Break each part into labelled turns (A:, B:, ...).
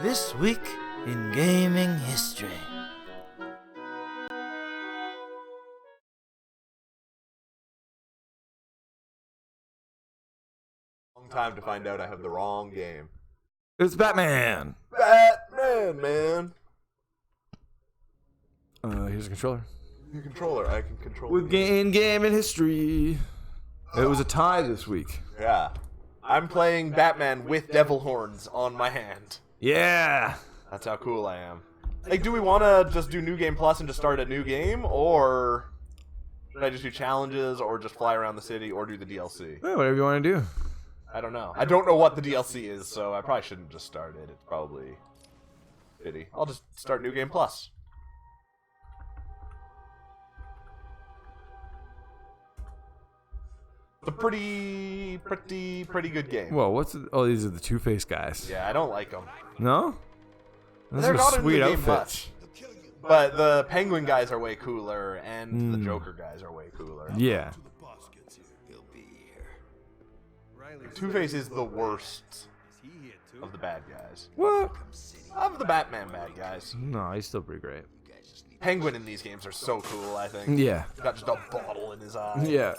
A: This week in gaming history.
B: Long time to find out I have the wrong game.
A: It's Batman.
B: Batman, man.
A: Here's a controller.
B: Your controller, I can control.
A: With gaming history. It was a tie this week.
B: Yeah. I'm playing Batman with devil horns on my hand.
A: Yeah.
B: That's how cool I am. Like, do we want to just do New Game Plus and just start a new game? Or should I just do challenges, or just fly around the city, or do the DLC?
A: Yeah, whatever you want to do.
B: I don't know. I don't know what the DLC is, so I probably shouldn't just start it. It's probably shitty. I'll just start New Game Plus. It's a pretty good game.
A: Whoa, what's the, oh, these are the Two-Face guys.
B: Yeah, I don't like them.
A: No? Those
B: They're
A: are
B: not
A: sweet
B: in the game
A: outfits.
B: much. But the Penguin guys are way cooler, and the Joker guys are way cooler.
A: Yeah.
B: Two-Face is the worst of the bad guys.
A: What?
B: Of the Batman bad guys.
A: No, he's still pretty great.
B: Penguin in these games are so cool, I think.
A: Yeah.
B: He's got just a bottle in his eye.
A: Yeah.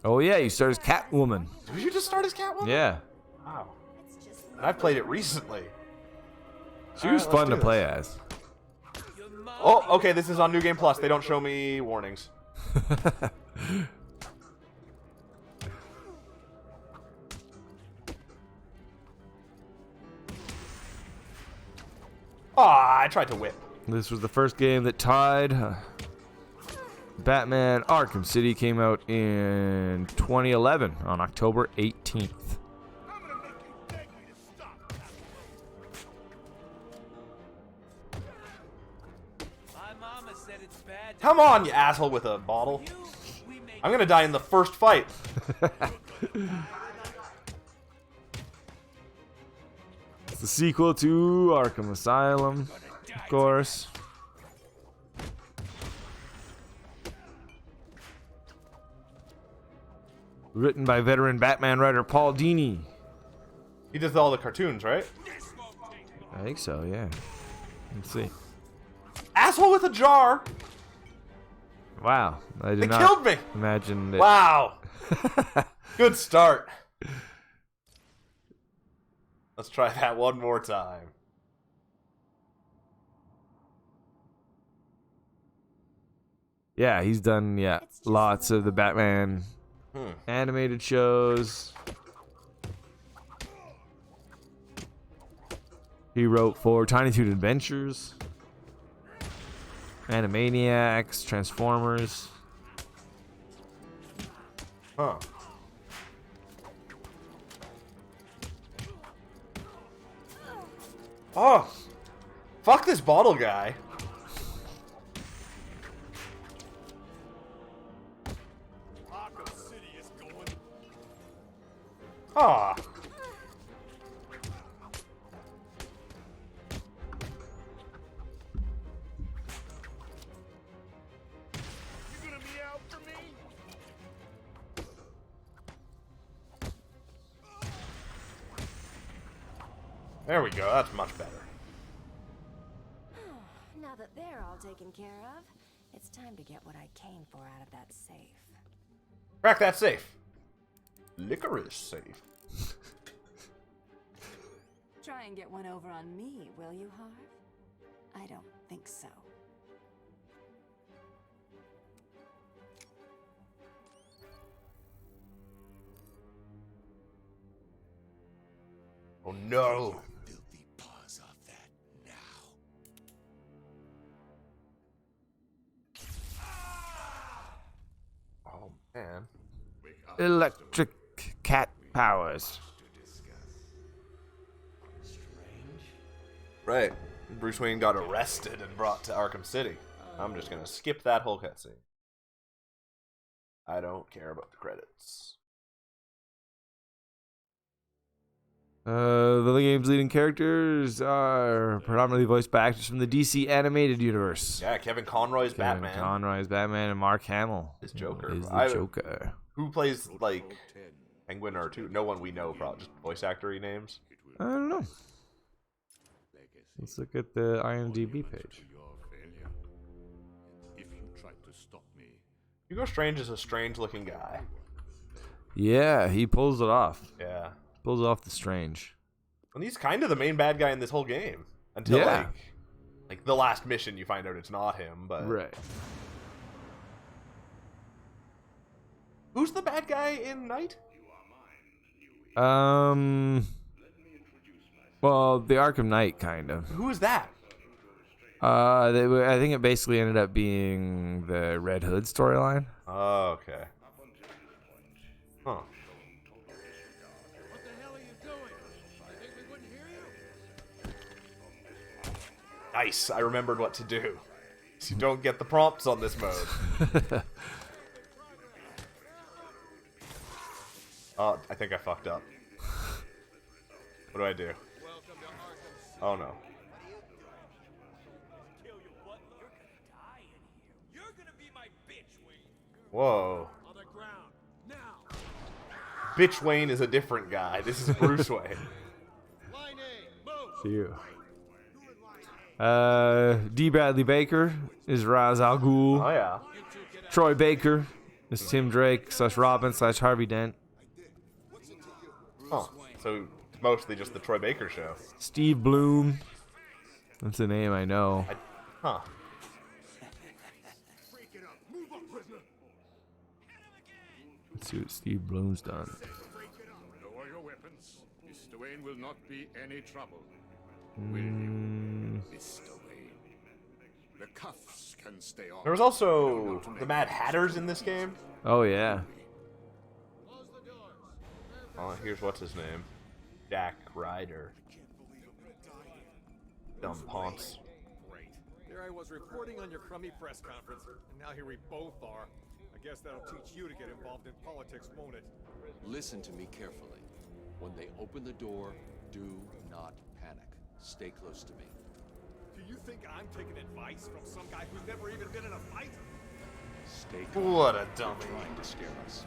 A: Oh yeah, you start as Catwoman.
B: Did you just start as Catwoman?
A: Yeah.
B: Wow. And I've played it recently.
A: She was fun to play as.
B: Oh, okay, this is on New Game Plus. They don't show me warnings. Aw, I tried to whip.
A: This was the first game that tied. Batman Arkham City came out in 2011 on October 18th.
B: Come on, you asshole with a bottle. I'm gonna die in the first fight.
A: It's the sequel to Arkham Asylum, of course. Written by veteran Batman writer Paul Dini.
B: He does all the cartoons, right?
A: I think so, yeah. Let's see.
B: Asshole with a jar.
A: Wow, I did
B: They
A: not
B: killed me.
A: imagine that.
B: Wow. Good start. Let's try that one more time.
A: Yeah, he's done lots of the Batman animated shows. He wrote for Tiny Toon Adventures, Animaniacs, Transformers.
B: Huh. Oh. Fuck this bottle guy. Ah. There we go. That's much better.
C: Now that they're all taken care of, it's time to get what I came for out of that safe.
B: Crack that safe. Licorice safe.
C: Try and get one over on me, will you, Harv? I don't think so.
B: Oh no.
D: Filthy paws off that now.
B: Oh man.
A: Electric cat powers.
B: Right. Bruce Wayne got arrested and brought to Arkham City. I'm just gonna skip that whole cutscene. I don't care about the credits.
A: The game's leading characters are predominantly voiced by actors from the DC animated universe.
B: Yeah, Kevin Conroy's
A: Kevin
B: Batman.
A: Conroy's Batman and Mark Hamill
B: Is Joker.
A: is the
B: I-
A: Joker.
B: Who plays, like, Penguin or two? No one we know, probably just voice actor names.
A: I don't know. Let's look at the IMDb page.
D: Your failure. If you try to stop me,
B: Hugo Strange is a strange-looking guy.
A: Yeah, he pulls it off.
B: Yeah.
A: Pulls off the strange.
B: And he's kind of the main bad guy in this whole game. Until,
A: Yeah.
B: like the last mission, you find out it's not him, but...
A: Right.
B: Who's the bad guy in Night?
A: Well, the Arkham Knight, kind of.
B: Who is that?
A: I think it basically ended up being the Red Hood storyline.
B: Oh, okay. Huh.
D: what the hell are you doing? You think we wouldn't hear you?
B: Nice. I remembered what to do. So you don't get the prompts on this mode. Oh, I think I fucked up. What do I do? Oh no. Whoa. Bitch Wayne is a different guy. This is Bruce Wayne.
A: You. D. Bradley Baker is Ra's al Ghul.
B: Oh yeah.
A: Troy Baker is Tim Drake / Robin / Harvey Dent.
B: Huh. So it's mostly just the Troy Baker show.
A: Steve Bloom. That's a name I know.
B: Huh.
A: Let's see what Steve Bloom's done.
D: Lower your weapons. Mr. Wayne will not be any trouble. Mr. Wayne. The cuffs can stay on.
B: There was also the Mad Hatters in this game.
A: Oh, yeah.
B: Oh, here's what's his name. Jack Ryder. Dumb ponce.
E: Great. There I was reporting on your crummy press conference, and now here we both are. I guess that'll teach you to get involved in politics, won't it?
F: Listen to me carefully. When they open the door, do not panic. Stay close to me.
E: Do you think I'm taking advice from some guy who's never even been in a fight?
F: Stay calm.
B: What a
F: They're
B: dummy.
F: trying to scare us.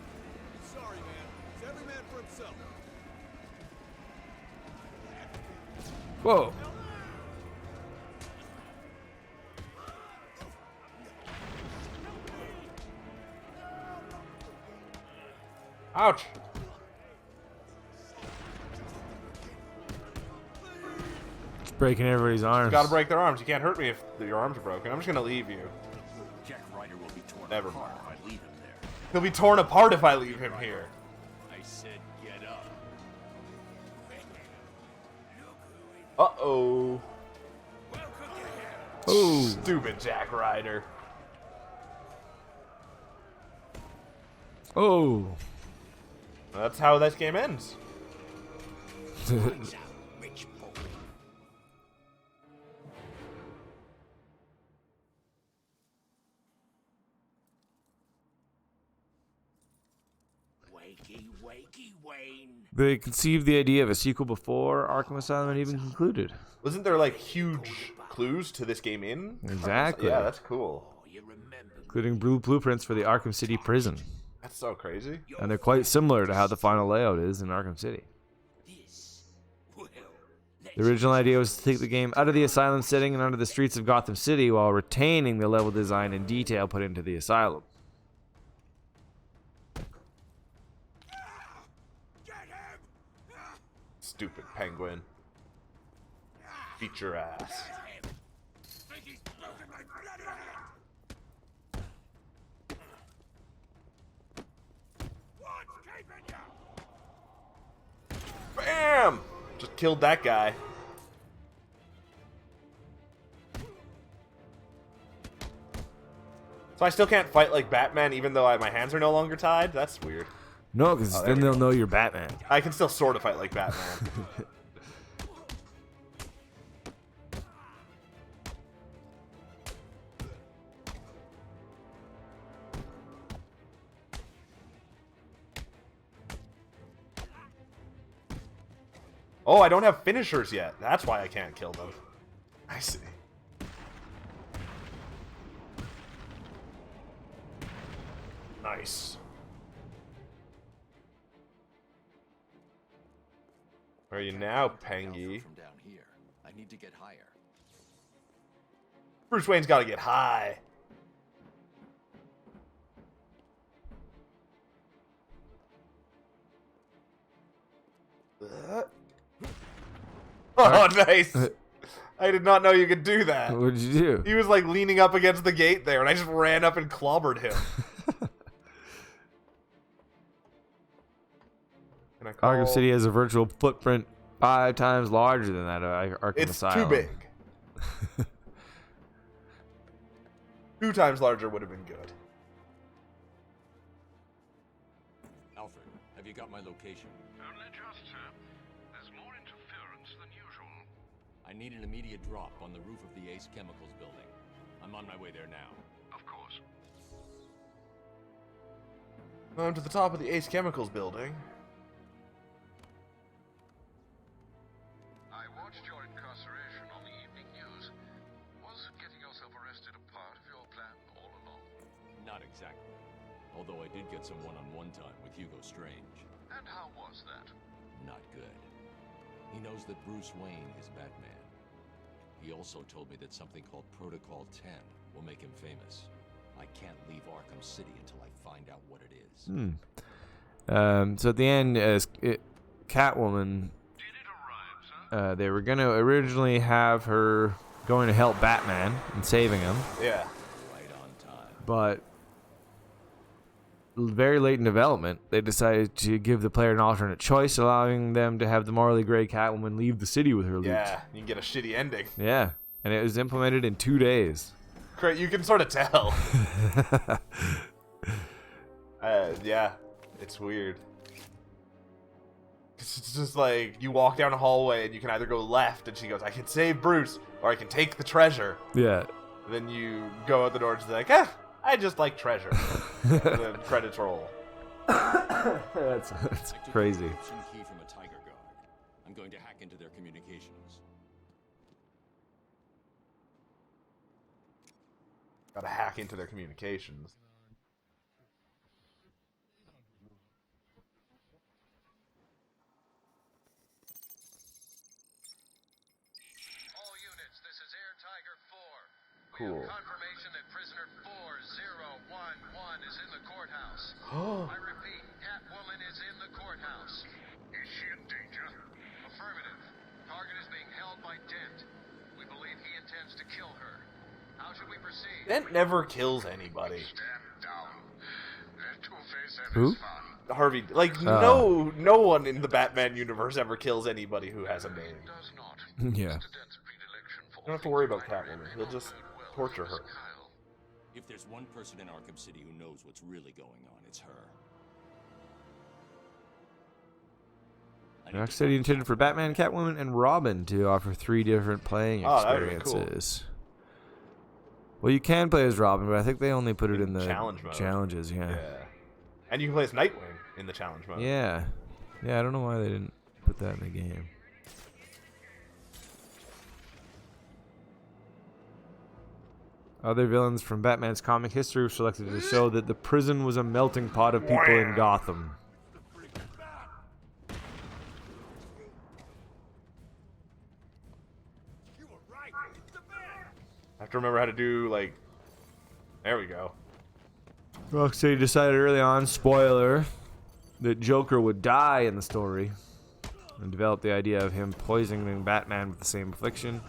E: Sorry, man. It's every man for himself.
A: Whoa.
B: Ouch.
A: It's breaking everybody's arms.
B: Gotta break their arms. You can't hurt me if your arms are broken. I'm just gonna leave you.
F: Jack Ryder will be torn
B: Never
F: apart
B: mind.
F: if I leave him there.
B: He'll be torn apart if I leave him here.
F: I said get up.
B: Uh-oh.
A: Oh.
B: Stupid Jack Ryder.
A: Oh.
B: That's how this game ends.
D: Wakey, Wayne.
A: They conceived the idea of a sequel before Arkham Asylum had even concluded.
B: Wasn't there like huge clues to this game in?
A: Exactly.
B: Yeah, that's cool.
A: Including blueprints for the Arkham City prison.
B: That's so crazy.
A: And they're quite similar to how the final layout is in Arkham City. The original idea was to take the game out of the asylum setting and onto the streets of Gotham City while retaining the level design and detail put into the asylum.
B: Stupid penguin. Beat your ass. Bam! Just killed that guy. So I still can't fight like Batman even though my hands are no longer tied? That's weird.
A: No, because
B: there
A: then
B: we
A: they'll
B: go.
A: know you're Batman.
B: I can still sort of fight like Batman. Oh, I don't have finishers yet. That's why I can't kill them. I see. Nice. Are you now,
F: Can't take
B: Pengy?
F: Alfred from down here. I need to get higher.
B: Bruce Wayne's got to get high. Oh, nice. I did not know you could do that.
A: What did you do?
B: He was like leaning up against the gate there, and I just ran up and clobbered him. Can I call...
A: Arkham City has a virtual footprint 5 times larger than that of Arkham
B: It's
A: Asylum.
B: too big. 2 times larger would have been good.
F: Alfred, have you got my location?
D: Only just, sir. There's more interference than usual.
F: I need an immediate drop on the roof of the Ace Chemicals building. I'm on my way there now.
D: Of course.
B: I'm to the top of the Ace Chemicals building.
D: I watched your incarceration on the evening news. Was getting yourself arrested a part of your plan all along?
F: Not exactly. Although I did get some one-on-one time with Hugo Strange.
D: And how was that?
F: Not good. He knows that Bruce Wayne is Batman. He also told me that something called Protocol 10 will make him famous. I can't leave Arkham City until I find out what it is.
A: So at the end, Catwoman,
D: Did it arrive, sir?
A: they were going to originally have her going to help Batman and saving him,
B: Yeah.
F: Right on time.
A: but very late in development, they decided to give the player an alternate choice, allowing them to have the morally gray Catwoman leave the city with her loot.
B: Yeah, you can get a shitty ending.
A: Yeah, and it was implemented in 2 days.
B: Great, you can sort of tell. Yeah, it's weird. It's just like, you walk down a hallway and you can either go left and she goes, I can save Bruce, or I can take the treasure.
A: Yeah.
B: And then you go out the door and she's like, I just like treasure. And then credits roll.
A: That's
F: I took
A: crazy.
F: the encryption key from a Tiger Guard. I'm going to hack into their communications.
B: Gotta hack into their communications.
D: All units, this is Air Tiger 4. We
B: Cool.
D: have confirmation that prisoner 4011 is in the courthouse. I repeat, Catwoman is in the courthouse. Is she in danger? Affirmative. Target is being held by Dent. We believe he intends to kill her. How should we proceed?
B: Dent never kills anybody.
D: Stand down. Let Two-Face have
A: Who?
D: his fun.
B: Harvey, like, no one in the Batman universe ever kills anybody who has a name.
D: Does not.
A: Yeah.
D: Mr. Dent's predilection for
B: You don't have to worry about Catwoman. He'll just torture her.
D: Kyle.
F: If there's one person in Arkham City who knows what's really going on, it's her. I need to
A: Rocksteady intended for Batman, Catwoman, and Robin to offer 3 different playing
B: Oh, that'd be cool.
A: experiences. Well, you can play as Robin, but I think they only put it in the
B: challenge mode.
A: challenges. Yeah.
B: And you can play as Nightwing in the challenge mode.
A: Yeah. I don't know why they didn't put that in the game. Other villains from Batman's comic history were selected to show that the prison was a melting pot of people in Gotham.
E: You were right. It's the man.
B: I have to remember how to do, like... There we go.
A: Rocksteady decided early on, spoiler, that Joker would die in the story, and developed the idea of him poisoning Batman with the same affliction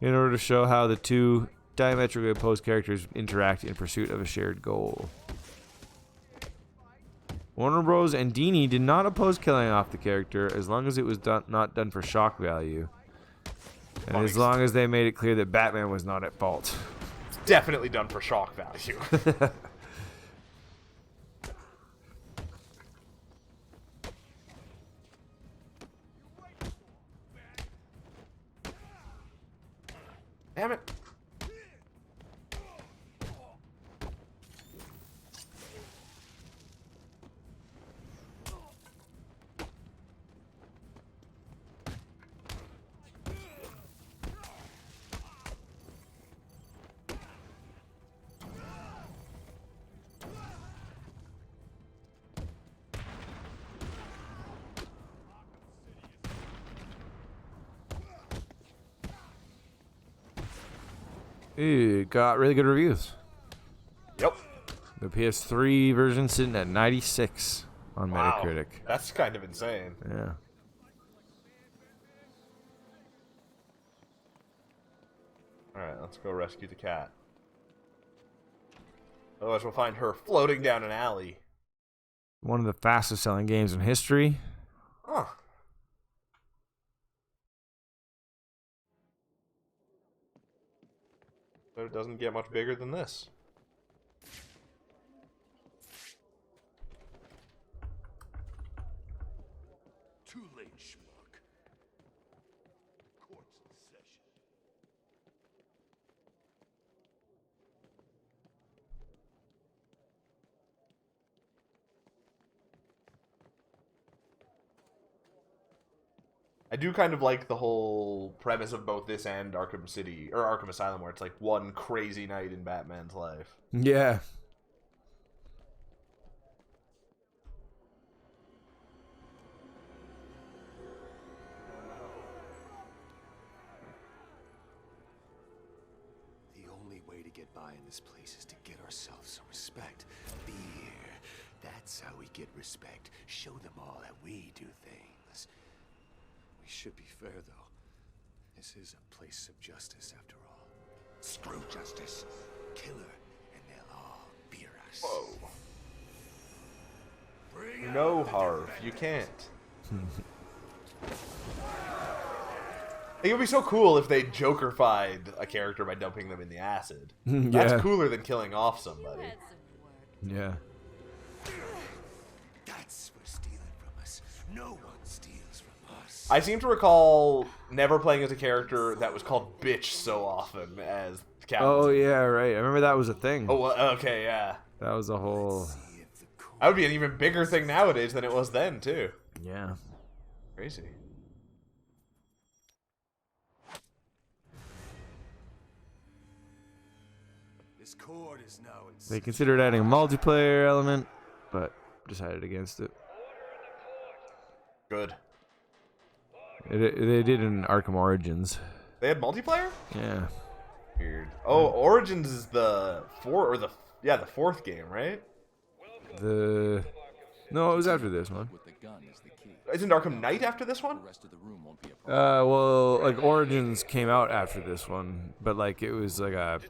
A: in order to show how the two diametrically opposed characters interact in pursuit of a shared goal. Warner Bros. And Dini did not oppose killing off the character as long as it was not done for shock value, and as long as they made it clear that Batman was not at fault.
B: It's definitely done for shock value. Damn it.
A: It got really good reviews.
B: Yep.
A: The PS3 version sitting at 96 on
B: Wow.
A: Metacritic.
B: That's kind of insane.
A: Yeah.
B: Alright, let's go rescue the cat. Otherwise we'll find her floating down an alley.
A: One of the fastest selling games in history.
B: Huh. But it doesn't get much bigger than this.
F: Too late, schmuck. Court's in session.
B: I do kind of like the whole premise of both this and Arkham City, or Arkham Asylum, where it's like one crazy night in Batman's life.
A: Yeah.
G: The only way to get by in this place is to get ourselves some respect. Be here. That's how we get respect. Show them all that we do things. We should be fair, though. This is a place of justice, after all. Screw justice. Kill her, and they'll all fear us.
B: Whoa.
G: Bring
B: No,
G: out the
B: Harv,
G: defender.
B: you can't. It would be so cool if they Joker-fied a character by dumping them in the acid. That's
A: Yeah.
B: cooler than killing off somebody.
A: Yeah.
G: That's for stealing from us. No one steals from us.
B: I seem to recall never playing as a character that was called Bitch so often as Catwoman.
A: Oh, yeah, right. I remember that was a thing.
B: Oh, well, okay, yeah.
A: That was a whole...
G: See if the court
B: That would be an even bigger thing nowadays than it was then, too.
A: Yeah.
B: Crazy.
G: This court is now in
A: They considered adding a multiplayer element, but decided against it.
B: Good.
A: They did in Arkham Origins.
B: They had multiplayer?
A: Yeah.
B: Weird. Oh, Origins is the fourth game, right?
A: No, it was after this one.
F: With the gun is the key.
B: Isn't Arkham Knight after this one?
F: The rest of the room won't be a problem.
A: Well, like Origins came out after this one, but like it was the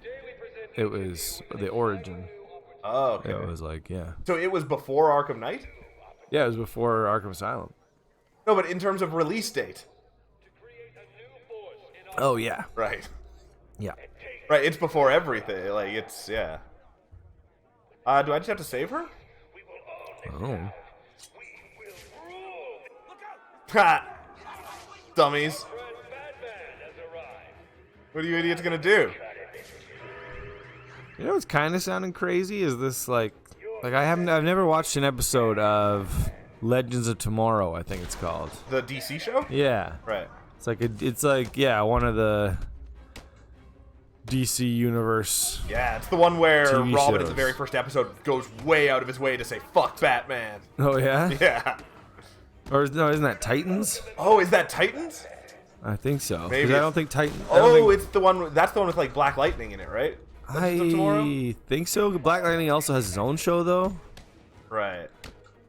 A: origin.
B: Oh, okay.
A: It was like, yeah.
B: So it was before Arkham Knight?
A: Yeah, it was before Arkham Asylum.
B: No, but in terms of release date.
A: Oh, yeah.
B: Right.
A: Yeah.
B: Right, it's before everything. Like, it's, yeah. Do I just have to save her?
A: Oh.
B: Ha! Dummies. What are you idiots gonna do?
A: You know what's kind of sounding crazy? Is this like I've never watched an episode of Legends of Tomorrow, I think it's called.
B: The DC show?
A: Yeah.
B: Right.
A: It's like one of the DC universe.
B: Yeah, it's the one where
A: TV
B: Robin in
A: shows.
B: the very first episode goes way out of his way to say, fuck Batman.
A: Oh, yeah?
B: Yeah.
A: Or no, isn't that Titans?
B: Oh, is that Titans?
A: I think so. 'Cause
B: Maybe
A: I
B: it's-
A: don't think Titans.
B: Oh, it's the one, that's the one with, like, Black Lightning in it, right? Legends of Tomorrow?
A: I think so. Black Lightning also has his own show, though.
B: Right.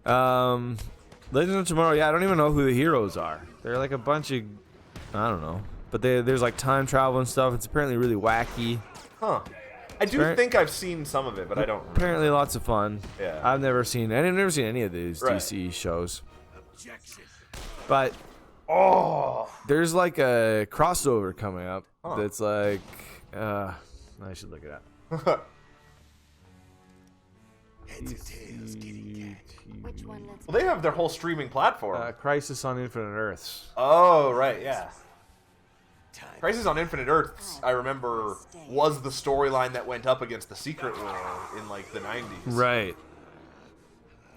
A: Legends of Tomorrow, yeah, I don't even know who the heroes are. They're like a bunch of, I don't know. But there's like time travel and stuff. It's apparently really wacky.
B: Huh. I do
A: Right.
B: think I've seen some of it, but I don't remember.
A: Apparently lots of fun.
B: Yeah.
A: I've never seen any of these
B: Right.
A: DC shows.
G: Objection.
A: But
B: Oh!
A: there's like a crossover coming up
B: Huh.
A: that's like, I should look it up.
G: Heads and tails, kitty cat.
C: Which one lets
B: Well, they have their whole streaming platform.
A: Crisis on Infinite Earths.
B: Oh, right, yeah.
G: Time.
B: Crisis on Infinite Earths, I remember, was the storyline that went up against the Secret War in, like, the 90s.
A: Right.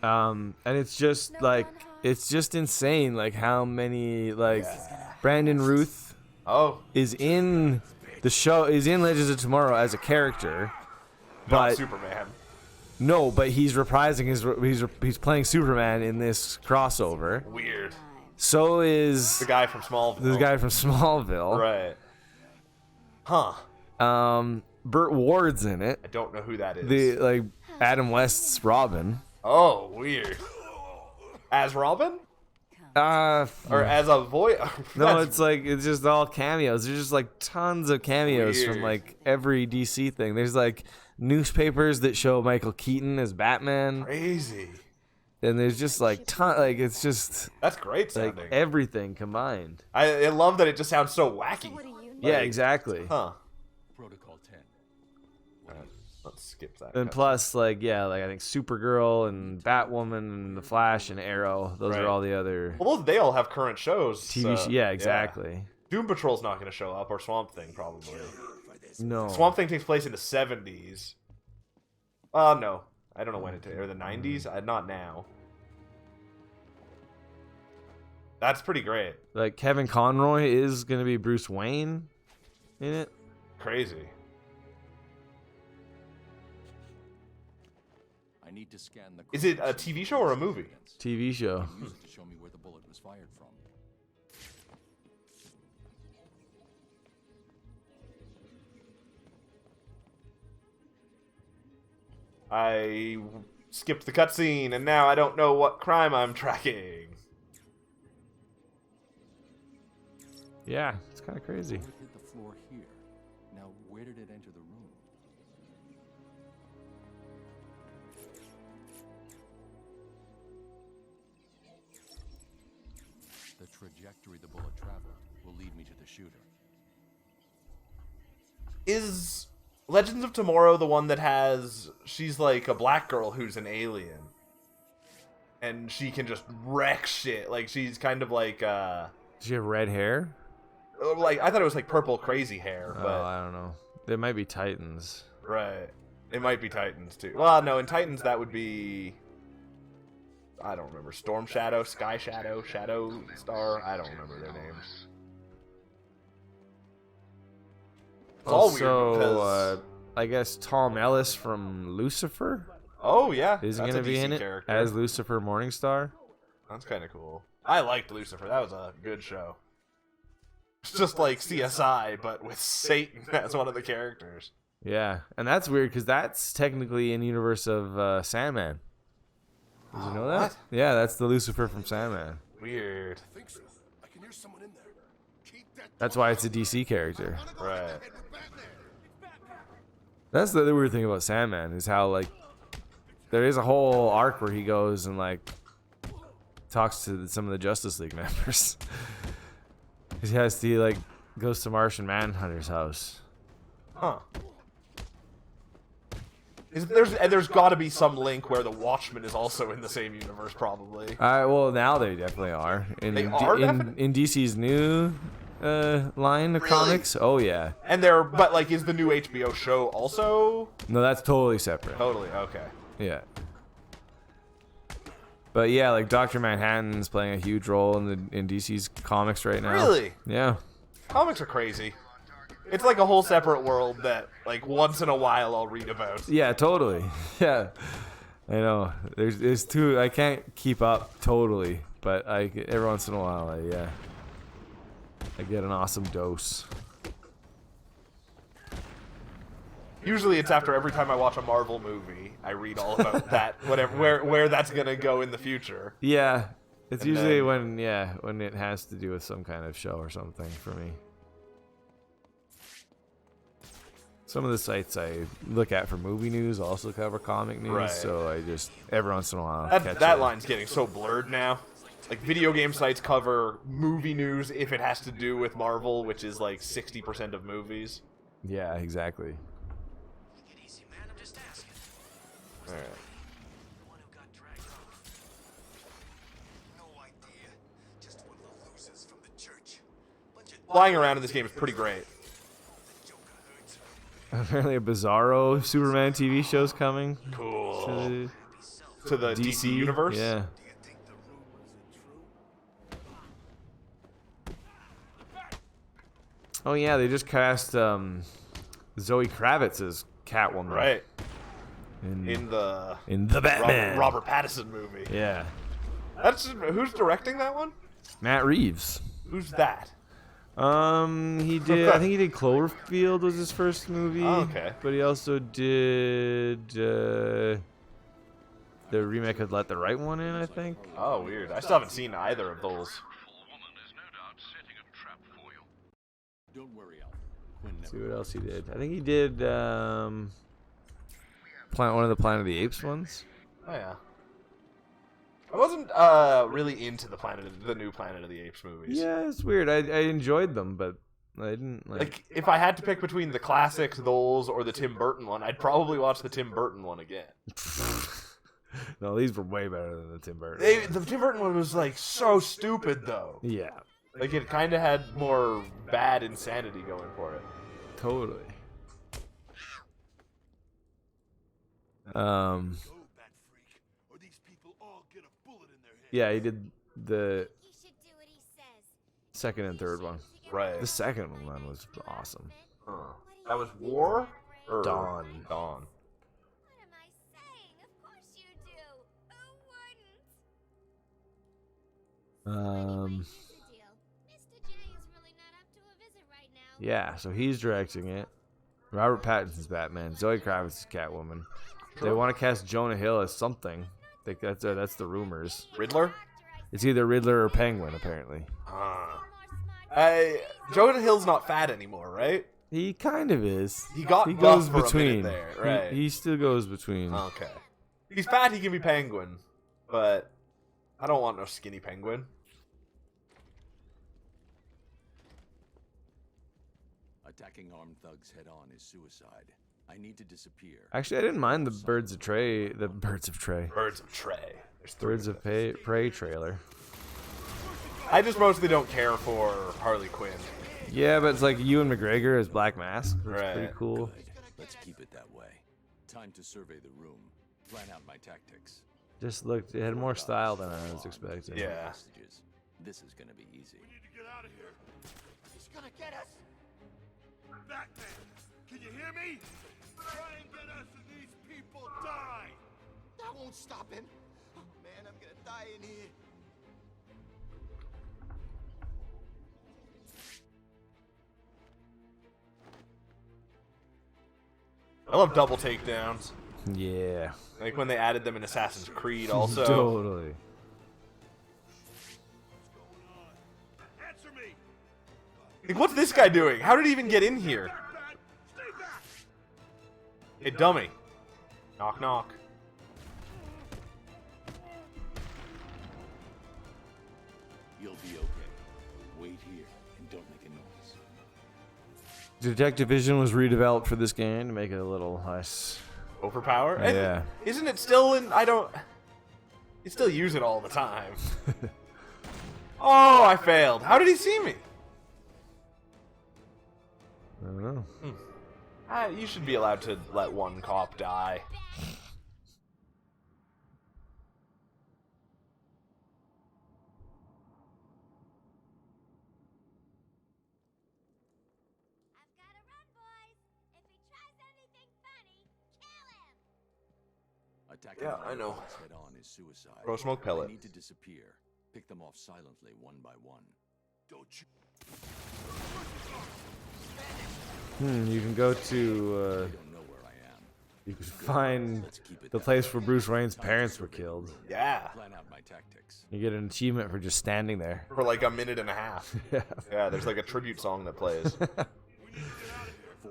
A: And it's just like, it's just insane, like how many, like, Brandon Ruth
B: Oh,
A: is in the show, is in Legends of Tomorrow as a character,
B: not
A: but
B: Superman.
A: no, but he's reprising he's playing Superman in this crossover.
B: Weird.
A: So is
B: The guy from Smallville.
A: this guy from Smallville.
B: Right. Huh.
A: Burt Ward's in it.
B: I don't know who that is.
A: The like Adam West's Robin.
B: Oh, weird. As Robin? Or as a voice?
A: No, it's like it's just all cameos. There's just like tons of cameos
B: Weird.
A: from like every DC thing. There's like newspapers that show Michael Keaton as Batman,
B: crazy.
A: and there's just like it's just
B: That's great
A: like
B: sounding.
A: everything combined.
B: I love that it just sounds so wacky.
A: Yeah,
B: Like,
A: exactly.
B: Huh.
F: Protocol 10.
B: Let's skip that.
A: And plus, like I think Supergirl and Batwoman and The Flash and Arrow. Those
B: Right.
A: are all the other
B: Well, they all have current shows.
A: TV.
B: so,
A: Yeah, exactly.
B: Doom Patrol's not going to show up, or Swamp Thing probably.
A: No.
B: Swamp Thing takes place in the 70s. No. I don't know when it takes. Or the 90s? Not now. That's pretty great.
A: Like Kevin Conroy is gonna be Bruce Wayne in it.
B: Crazy.
F: I need to scan the.
B: Is it a TV show or a movie?
A: TV show.
F: Use it to show me where the bullet was fired from.
B: I skipped the cutscene, and now I don't know what crime I'm tracking.
A: Yeah, it's kind of crazy.
F: Bullet hit the floor here. Now, where did it enter the room? The trajectory the bullet traveled will lead me to the shooter.
B: Is Legends of Tomorrow the one that has... She's like a black girl who's an alien. And she can just wreck shit. Like, she's kind of like,
A: Does she have red hair?
B: Like, I thought it was like purple crazy hair,
A: Oh,
B: but...
A: I don't know. There might be Titans.
B: Right. It might be Titans, too. Well, no, in Titans that would be... I don't remember. Storm Shadow, Sky Shadow, Shadow Star. I don't remember their names. It's all
A: Also,
B: weird because...
A: I guess Tom Ellis from Lucifer
B: oh, yeah.
A: is
B: that's
A: going
B: a
A: to be
B: DC
A: in it
B: character.
A: as Lucifer Morningstar.
B: That's kind of cool. I liked Lucifer. That was a good show. It's just like CSI, but with Satan as one of the characters.
A: Yeah, and that's weird because that's technically in the universe of Sandman. Did you know that?
B: What?
A: Yeah, that's the Lucifer from Sandman.
B: Weird.
G: think so. I can hear someone in there. Keep that
A: That's why it's a DC character.
B: Right.
A: That's the other weird thing about Sandman is how like there is a whole arc where he goes and like talks to some of the Justice League members. He like goes to Martian Manhunter's house.
B: Huh. There's got to be some link where the Watchmen is also in the same universe, probably.
A: Well, now they definitely are.
B: They are definitely?
A: in DC's new line of comics. Oh yeah.
B: And but like, is the new HBO show also
A: No, that's totally separate.
B: totally okay?
A: Yeah. But yeah, like Dr. Manhattan's playing a huge role in DC's comics right now.
B: Really?
A: Yeah.
B: Comics are crazy. It's like a whole separate world that, like, once in a while I'll read about.
A: Yeah, totally. Yeah. I know. There's two. I can't keep up totally, but every once in a while, I get an awesome dose.
B: Usually it's after every time I watch a Marvel movie, I read all about that, whatever, where that's gonna go in the future.
A: Yeah. It's
B: And
A: usually
B: then-
A: when it has to do with some kind of show or something for me. Some of the sites I look at for movie news also cover comic news,
B: Right.
A: so I just every once in a while catch
B: That
A: it.
B: line's getting so blurred now. Like, video game sites cover movie news if it has to do with Marvel, which is like 60% of movies.
A: Yeah, exactly.
G: Take it easy, man. I'm just asking.
B: All right.
G: The one who got dragged off. No idea. Just one of the losers from the church. Bunch of
B: Flying around in this game is pretty great.
G: the Joker hurts.
A: Apparently, a Bizarro Superman TV show's coming
B: Cool.
A: to
B: To the DC universe?
A: Yeah.
G: Do you think the rumors are true?
A: Oh yeah, they just cast Zoe Kravitz as Catwoman.
B: Right.
A: In
B: the
A: the Batman.
B: Robert Pattinson movie.
A: Yeah.
B: Who's directing that one?
A: Matt Reeves.
B: Who's that?
A: He did. I think he did Cloverfield was his first movie.
B: Oh, okay.
A: But he also did the remake of Let the Right One In, I think.
B: Oh, weird. I still haven't seen either of those.
F: Don't worry, Alpha. Quinn
A: Let's see
F: never
A: what else he did. I think he did one of the Planet of the Apes ones.
B: Oh yeah. I wasn't really into the new Planet of the Apes movies.
A: Yeah, it's weird. I enjoyed them, but I didn't
B: Like, if I had to pick between the classics, those, or the Tim Burton one, I'd probably watch the Tim Burton one again.
A: No, these were way better than the Tim Burton.
B: The Tim Burton one was like so stupid though.
A: Yeah,
B: Like it kind of had more bad insanity going for it.
A: totally. Yeah, he did the second and third one.
B: Right.
A: The second one was awesome.
B: Huh. That was War or
A: Dawn.
B: Dawn.
C: What am I saying? Of course you do. Who wouldn't?
A: Um,
C: Here's the deal. Mr. J is really not up to a visit right now.
A: yeah, so he's directing it. Robert Pattinson's Batman. Zoe Kravitz is Catwoman. They want to cast Jonah Hill as something. I think that's the rumors.
B: Riddler?
A: It's either Riddler or Penguin, apparently.
B: Jonah Hill's not fat anymore, right?
A: He kind of is.
B: He got
A: He
B: buff
A: goes
B: for a
A: between.
B: minute there, right?
A: He still goes between.
B: Okay. He's fat, he can be Penguin, but I don't want no skinny Penguin.
F: Attacking armed thugs head-on is suicide. I need to disappear.
A: Actually, I didn't mind the Birds of Prey. The Birds of Prey.
B: Birds of Prey. There's three
A: Birds of Prey trailer.
B: I just mostly don't care for Harley Quinn.
A: Yeah, but it's like Ewan McGregor as Black Mask. That's
B: Right.
A: pretty cool.
F: Good. Let's keep it that way. Time to survey the room. Plan out my tactics.
A: Just looked. It had more style than I was expecting.
B: Yeah.
F: Hostages. This is gonna be easy.
G: Get out of here. He's gonna get us. Batman, can you hear me? Try and get us and these people die. That won't stop him. Oh man, I'm gonna die in here.
B: I love double takedowns.
A: Yeah.
B: Like when they added them in Assassin's Creed also.
A: Totally.
G: Answer me.
B: Like, what's this guy doing? How did he even get in here?
G: Stay back.
B: Hey, dummy. Knock, knock.
F: You'll be okay. Wait here and don't make a noise.
A: Detective Vision was redeveloped for this game to make it a little less.
B: Overpower? And
A: Yeah.
B: isn't it still in... I don't... You still use it all the time. Oh, I failed. How did he see me?
A: I don't know.
B: You should be allowed to let one cop die.
C: I've got to run, boys. If he tries anything funny, kill him.
F: Attacking
B: Yeah, I know.
F: head-on is suicide.
B: Throw a smoke pellet.
F: I need to disappear. Pick them off silently, one by one.
G: Don't you?
A: You can go to.
F: I don't know where I am.
A: You can find
F: Let's keep it
A: the
F: that
A: place
F: way.
A: where Bruce Wayne's
F: Time to
A: parents were
F: survey the
A: killed.
F: room.
B: Yeah.
F: Plan out my tactics.
A: You get an achievement for just standing there.
B: For like a minute and a half.
A: Yeah.
B: Yeah, there's like a tribute song that plays.
F: 4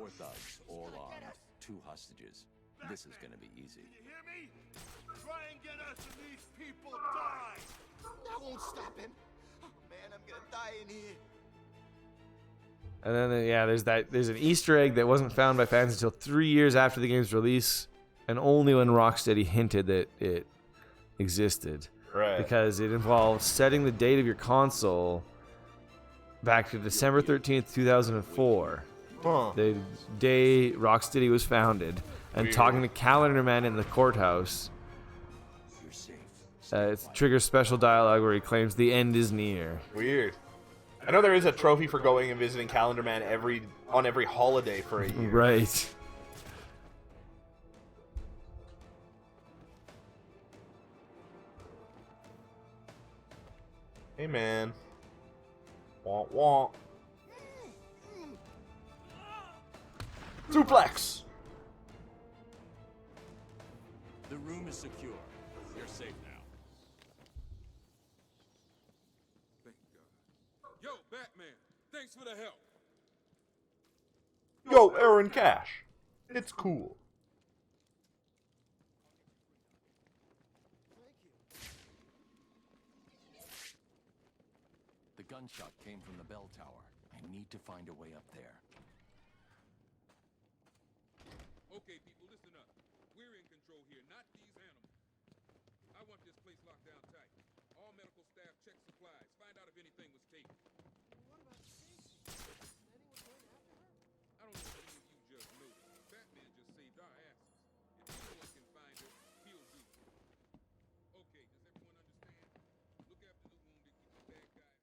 F: thugs, all armed. 2 hostages. This is gonna be easy.
G: You hear me? Try and get us and these people die. That won't stop him. Oh man, I'm gonna die in here.
A: And then yeah, there's an Easter egg that wasn't found by fans until 3 years after the game's release, and only when Rocksteady hinted that it existed.
B: Right.
A: Because it involved setting the date of your console back to December 13th, 2004.
B: Huh.
A: The day Rocksteady was founded, and
B: Weird.
A: talking to Calendar Man in the courthouse.
F: You're safe.
A: It triggers special dialogue where he claims the end is near.
B: Weird. I know there is a trophy for going and visiting Calendar Man on every holiday for a year.
A: Right.
B: Hey man. Womp womp. Suplex!
F: The room is secure. You're safe now.
E: Thank God. Yo, Batman, thanks for the help.
B: Yo, Aaron Cash. It's cool.
F: The gunshot came from the bell tower. I need to find a way up there.
E: Okay, people, listen up. We're in control here, not these animals. I want this place locked down tight. All medical staff check supplies. Find out if anything was taken. What about Stacy? Anyone going after her? I don't know if any of you just noticed. Batman just saved our asses. If anyone can find her, he'll do it. Okay, does everyone understand? Look after the wounded, keep the bad guys.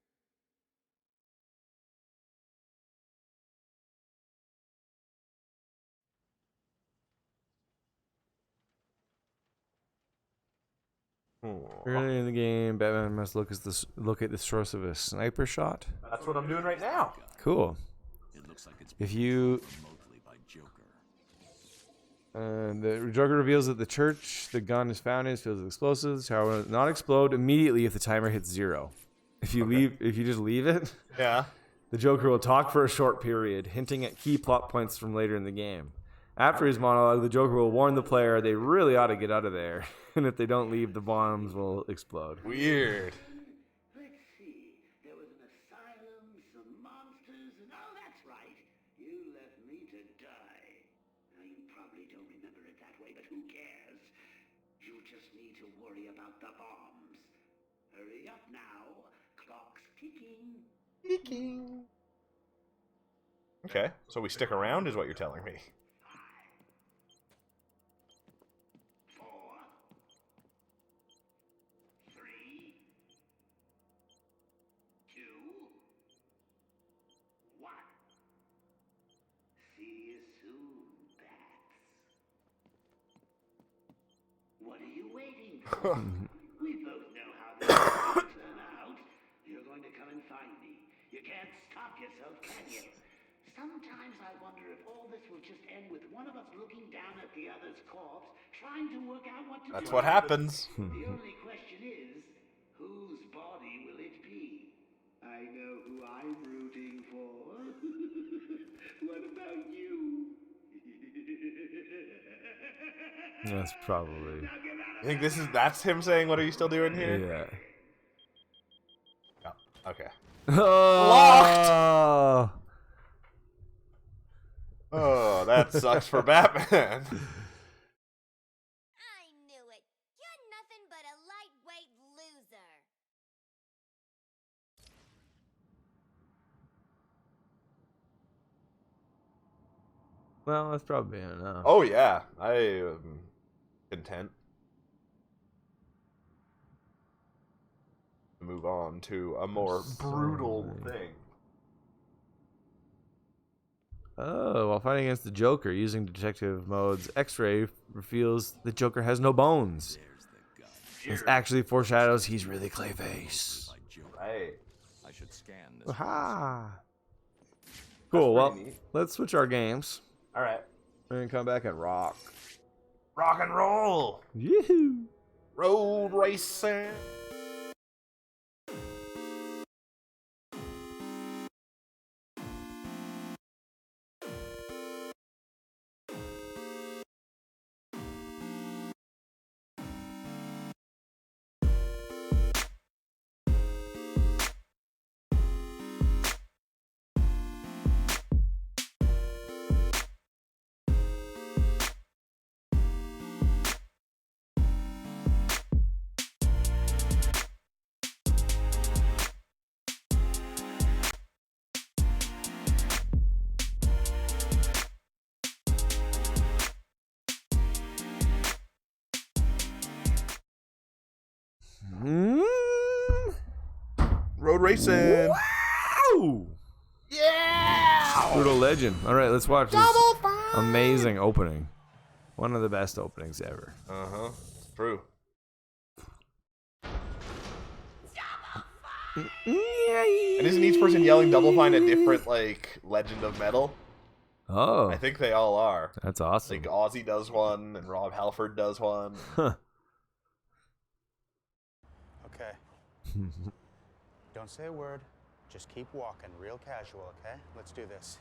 A: Early in the game, Batman must look at the source of a sniper shot.
B: That's what I'm doing right now.
A: Cool.
F: It looks like it's
A: If you
F: remotely by Joker.
A: the Joker reveals that the church the gun is found in is filled with explosives. However, it will not explode immediately if the timer hits 0. If you just leave it,
B: Yeah.
A: the Joker will talk for a short period, hinting at key plot points from later in the game. After his monologue, the Joker will warn the player they really ought to get out of there, and if they don't leave, the bombs will explode.
B: Weird.
H: Let's see. There was an asylum, some monsters, and oh, that's right. You left me to die. Now, you probably don't remember it that way, but who cares? You just need to worry about the bombs. Hurry up now. Clock's ticking.
B: Okay, so we stick around is what you're telling me.
H: 4, 3, 2, 1. See you soon, bats. What are you waiting for? We both know how this is going to turn out. You're going to come and find me. You can't stop yourself, can you? Sometimes I wonder if all this will just end with one of us looking down at the other's corpse, trying to work out what to do.
B: That's what happens.
H: The only question is, whose body will it be? I know who I'm rooting for. What about you?
A: That's probably.
H: Now get out
B: I think that's him saying, "What are you still doing here?"
A: Yeah.
B: Oh, okay.
A: Locked!
B: Oh, that sucks for Batman.
C: I knew it. You're nothing but a lightweight loser.
A: Well, that's probably enough.
B: Oh yeah, I am content. Move on to a more brutal thing.
A: Oh, while fighting against the Joker using detective mode's X-ray reveals the Joker has no bones.
F: There's the gun.
A: This actually foreshadows he's really Clayface.
F: By Joker.
B: Right.
F: I should scan this.
A: Aha! Cool. Well,
B: pretty neat.
A: let's switch our games.
B: All right.
A: We're gonna come back and rock.
B: Rock and roll.
A: Yoo-hoo!
B: Road racing. Road racing.
A: Wow!
B: Yeah.
A: Brutal Legend. All right, let's watch this amazing opening. One of the best openings ever.
B: Uh-huh. It's true. And isn't each person yelling Double Fine at different, like, Legend of Metal?
A: Oh,
B: I think they all are.
A: that's awesome.
B: Like Ozzy does one, and Rob Halford does one.
A: Huh.
I: Okay. Don't say a word. Just keep walking, real casual, okay? Let's do this.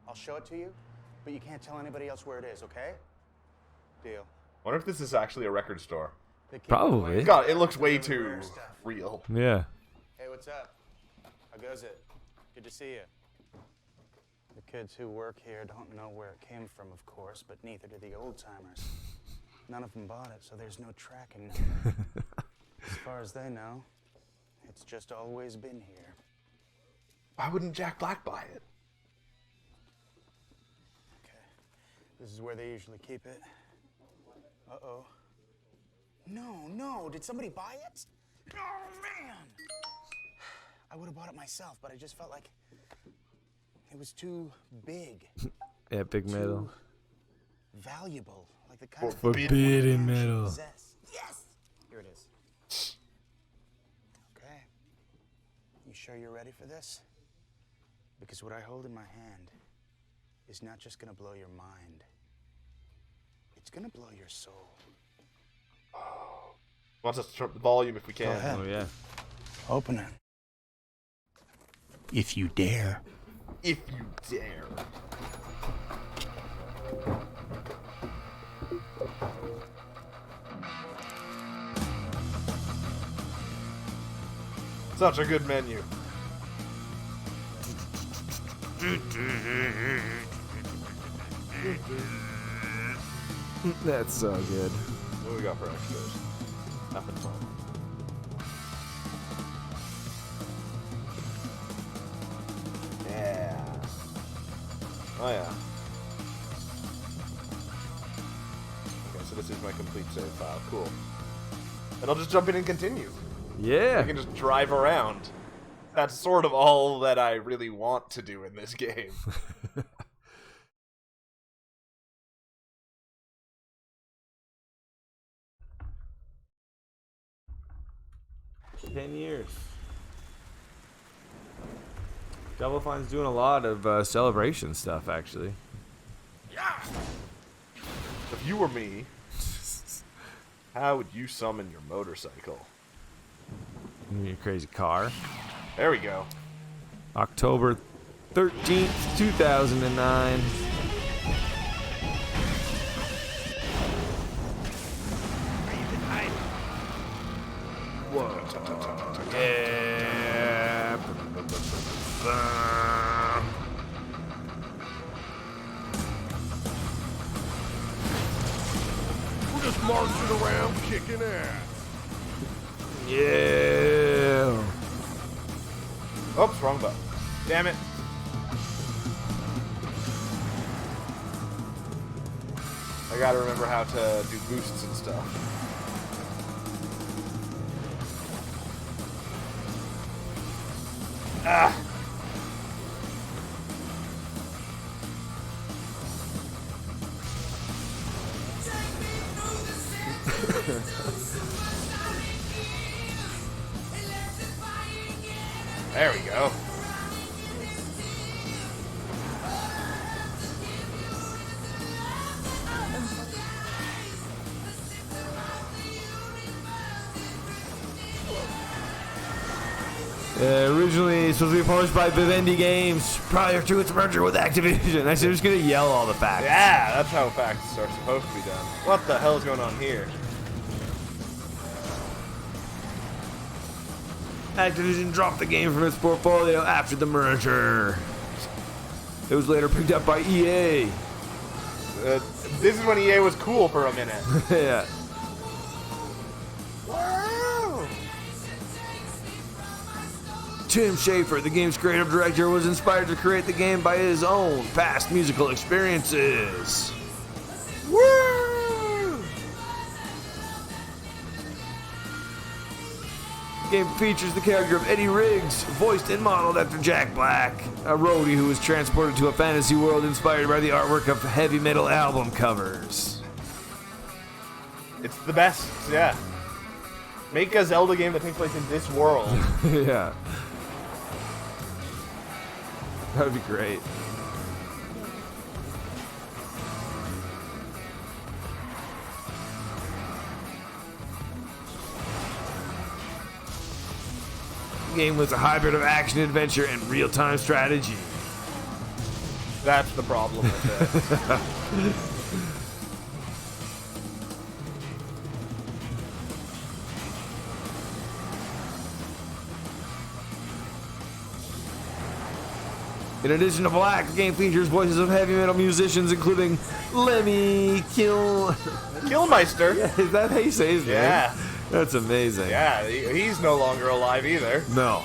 I: I'll show it to you, but you can't tell anybody else where it is, okay? Deal.
B: Wonder if this is actually a record store.
I: They keep
A: Probably.
I: away
B: God, it
I: from
B: looks way
I: the
B: too
I: rare stuff.
B: real.
A: Yeah.
I: Hey, what's up? How goes it? Good to see you. The kids who work here don't know where it came from, of course, but neither do the old-timers. None of them bought it, so there's no tracking number. As far as they know, it's just always been here.
B: Why wouldn't Jack Black buy it?
I: Okay. This is where they usually keep it. Uh-oh. No, did somebody buy it? Oh, man! I would have bought it myself, but I just felt like it was too big.
A: Epic metal.
I: Too valuable. Like the kind of
A: Forbidden
I: thing I should
A: metal.
I: possess. Yes! Here it is. Okay. You sure you're ready for this? Because what I hold in my hand is not just gonna blow your mind. It's gonna blow your soul.
B: Wants us to turn up the volume if we can.
I: Go ahead.
A: Oh yeah.
I: Open it. If you dare.
B: If you dare. Such a good menu.
A: That's so good.
B: What do we got for extras? Nothing fun. Yeah. Oh yeah. Okay, so this is my complete save file. Cool. And I'll just jump in and continue.
A: Yeah.
B: I can just drive around. That's sort of all that I really want to do in this game.
A: 10 years. Double Fine's doing a lot of celebration stuff, actually.
B: If you were me, how would you summon your motorcycle?
A: Your crazy car.
B: There we go.
A: October 13th, 2009. Whoa. Yeah.
J: We're just marching around kicking ass.
A: Yeah.
B: Oops, wrong button. Damn it. I gotta remember how to do boosts and stuff. Ah! There we go.
A: Originally supposed to be published by Vivendi Games prior to its merger with Activision. I said just gonna yell all the facts.
B: Yeah, that's how facts are supposed to be done. What the hell is going on here?
A: Activision dropped the game from its portfolio after the merger. It was later picked up by EA.
B: This is when EA was cool for a minute.
A: Yeah. Tim Schafer, the game's creative director, was inspired to create the game by his own past musical experiences. Woo! The game features the character of Eddie Riggs, voiced and modeled after Jack Black, a roadie who was transported to a fantasy world inspired by the artwork of heavy metal album covers.
B: It's the best, yeah. Make a Zelda game that takes place in this world.
A: Yeah. That would be great. game was a hybrid of action, adventure, and real-time strategy.
B: That's the problem with
A: In addition to Black, the game features voices of heavy metal musicians, including Lemmy
B: Killmeister.
A: Yeah, is that how you say his name?
B: Yeah.
A: That's amazing.
B: Yeah, he's no longer alive either.
A: No.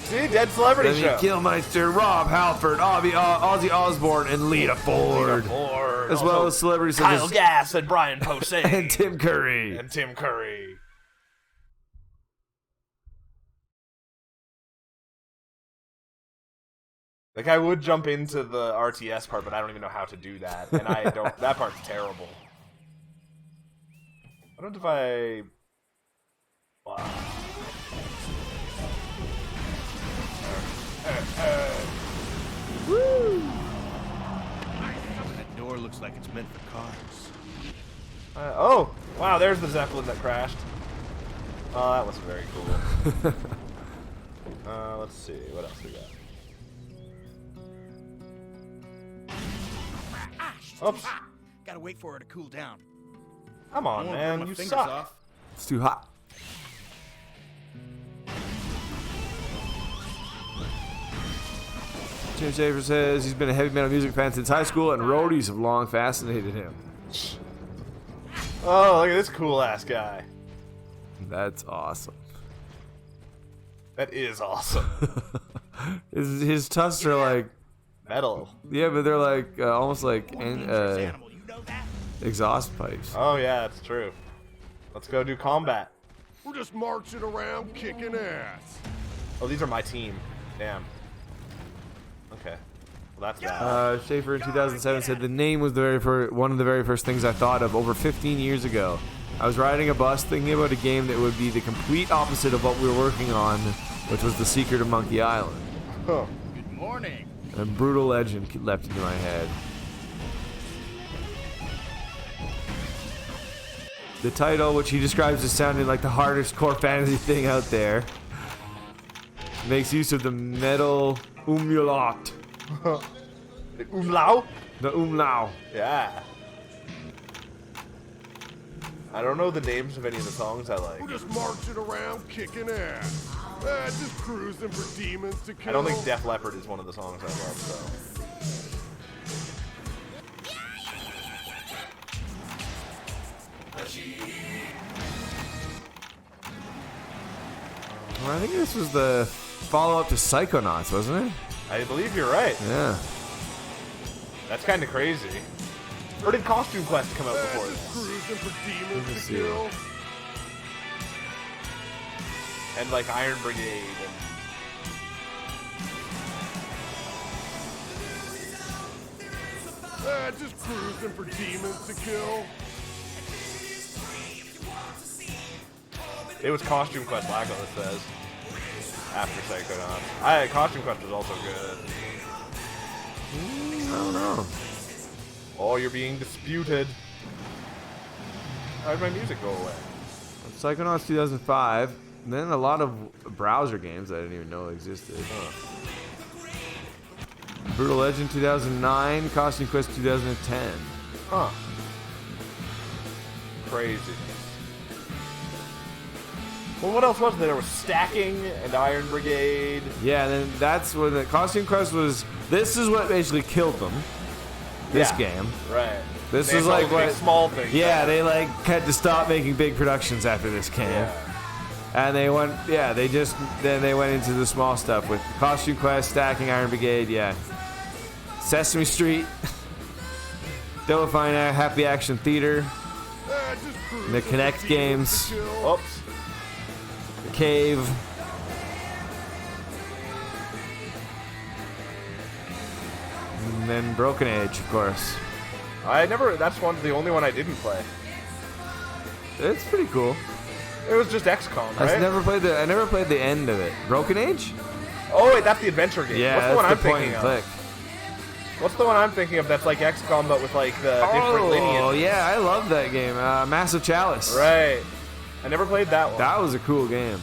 B: See, Dead Celebrity
A: Lemmy
B: Show.
A: Killmeister, Rob Halford, Ozzy Osbourne, and Lita Ford. As well as celebrities such
B: Kyle
A: as
B: Gass and Brian Posehn.
A: and Tim Curry.
B: And Tim Curry. Like, I would jump into the RTS part, but I don't even know how to do that. And I don't... that part's terrible. I don't know if I... Wow.
A: Woo!
J: That door looks like it's meant for cars.
B: Oh! Wow, there's the Zeppelin that crashed. Oh, that was very cool. Let's see. What else we got? Oops.
J: Gotta wait for her to cool down.
B: Come on, man. You suck.
A: It's too hot. Jim Schaefer says he's been a heavy metal music fan since high school, and roadies have long fascinated him.
B: Oh, look at this cool ass guy.
A: That's awesome.
B: That is awesome.
A: His tusks are like
B: metal.
A: Yeah, but they're like almost like exhaust pipes.
B: Oh yeah, that's true. Let's go do combat.
J: We're just marching around kicking ass.
B: Oh, these are my team. Damn. Okay. Well, that's that.
A: Schaefer in 2007 said the name was one of the very first things I thought of over 15 years ago. I was riding a bus thinking about a game that would be the complete opposite of what we were working on, which was The Secret of Monkey Island.
B: Huh.
J: Good morning.
A: And Brutal Legend leapt into my head. The title, which he describes as sounding like the hardest core fantasy thing out there, makes use of the metal umlaut.
B: The umlaut?
A: The umlaut.
B: Yeah. I don't know the names of any of the songs I like.
J: We're just marching around kicking ass. Just cruising for demons to kill.
B: I don't think Def Leppard is one of the songs I love, so.
A: Well, I think this was the follow-up to Psychonauts, wasn't it?
B: I believe you're right.
A: Yeah.
B: That's kind of crazy. Or did Costume Quest come out before this?
J: Cruising for demons to kill.
B: And like Iron Brigade and...
J: Just cruising for demons to kill.
B: It was Costume Quest Blacko, it says. After Psychonauts. Costume Quest was also good.
A: I don't know.
B: Oh, you're being disputed. How did my music go away?
A: Psychonauts 2005. And then a lot of browser games that I didn't even know existed. Brutal Legend 2009. Costume Quest 2010.
B: Huh. Crazy. Well, what else was there? There was Stacking and Iron Brigade.
A: Yeah, and then that's when the Costume Quest was... This is what basically killed them. This game.
B: Right.
A: This
B: They
A: is
B: had all
A: like
B: the big
A: what...
B: small things.
A: Yeah, they like had to stop making big productions after this game.
B: Yeah.
A: And they went... Yeah, they just... Then they went into the small stuff with Costume Quest, Stacking, Iron Brigade, yeah. Sesame Street. Double Fine Happy Action Theater. The Kinect games.
B: Oops.
A: The Cave. And then Broken Age, of course.
B: That's the only one I didn't play.
A: It's pretty cool.
B: It was just XCOM, right?
A: I never played the end of it. Broken Age?
B: Oh wait, that's the adventure game.
A: Yeah,
B: What's the one
A: that's
B: I'm
A: the point
B: thinking
A: and
B: of?
A: click.
B: What's the one I'm thinking of that's like XCOM but with like the different lineage?
A: Oh yeah, I love that game. Massive Chalice.
B: Right. I never played that one.
A: That was a cool game.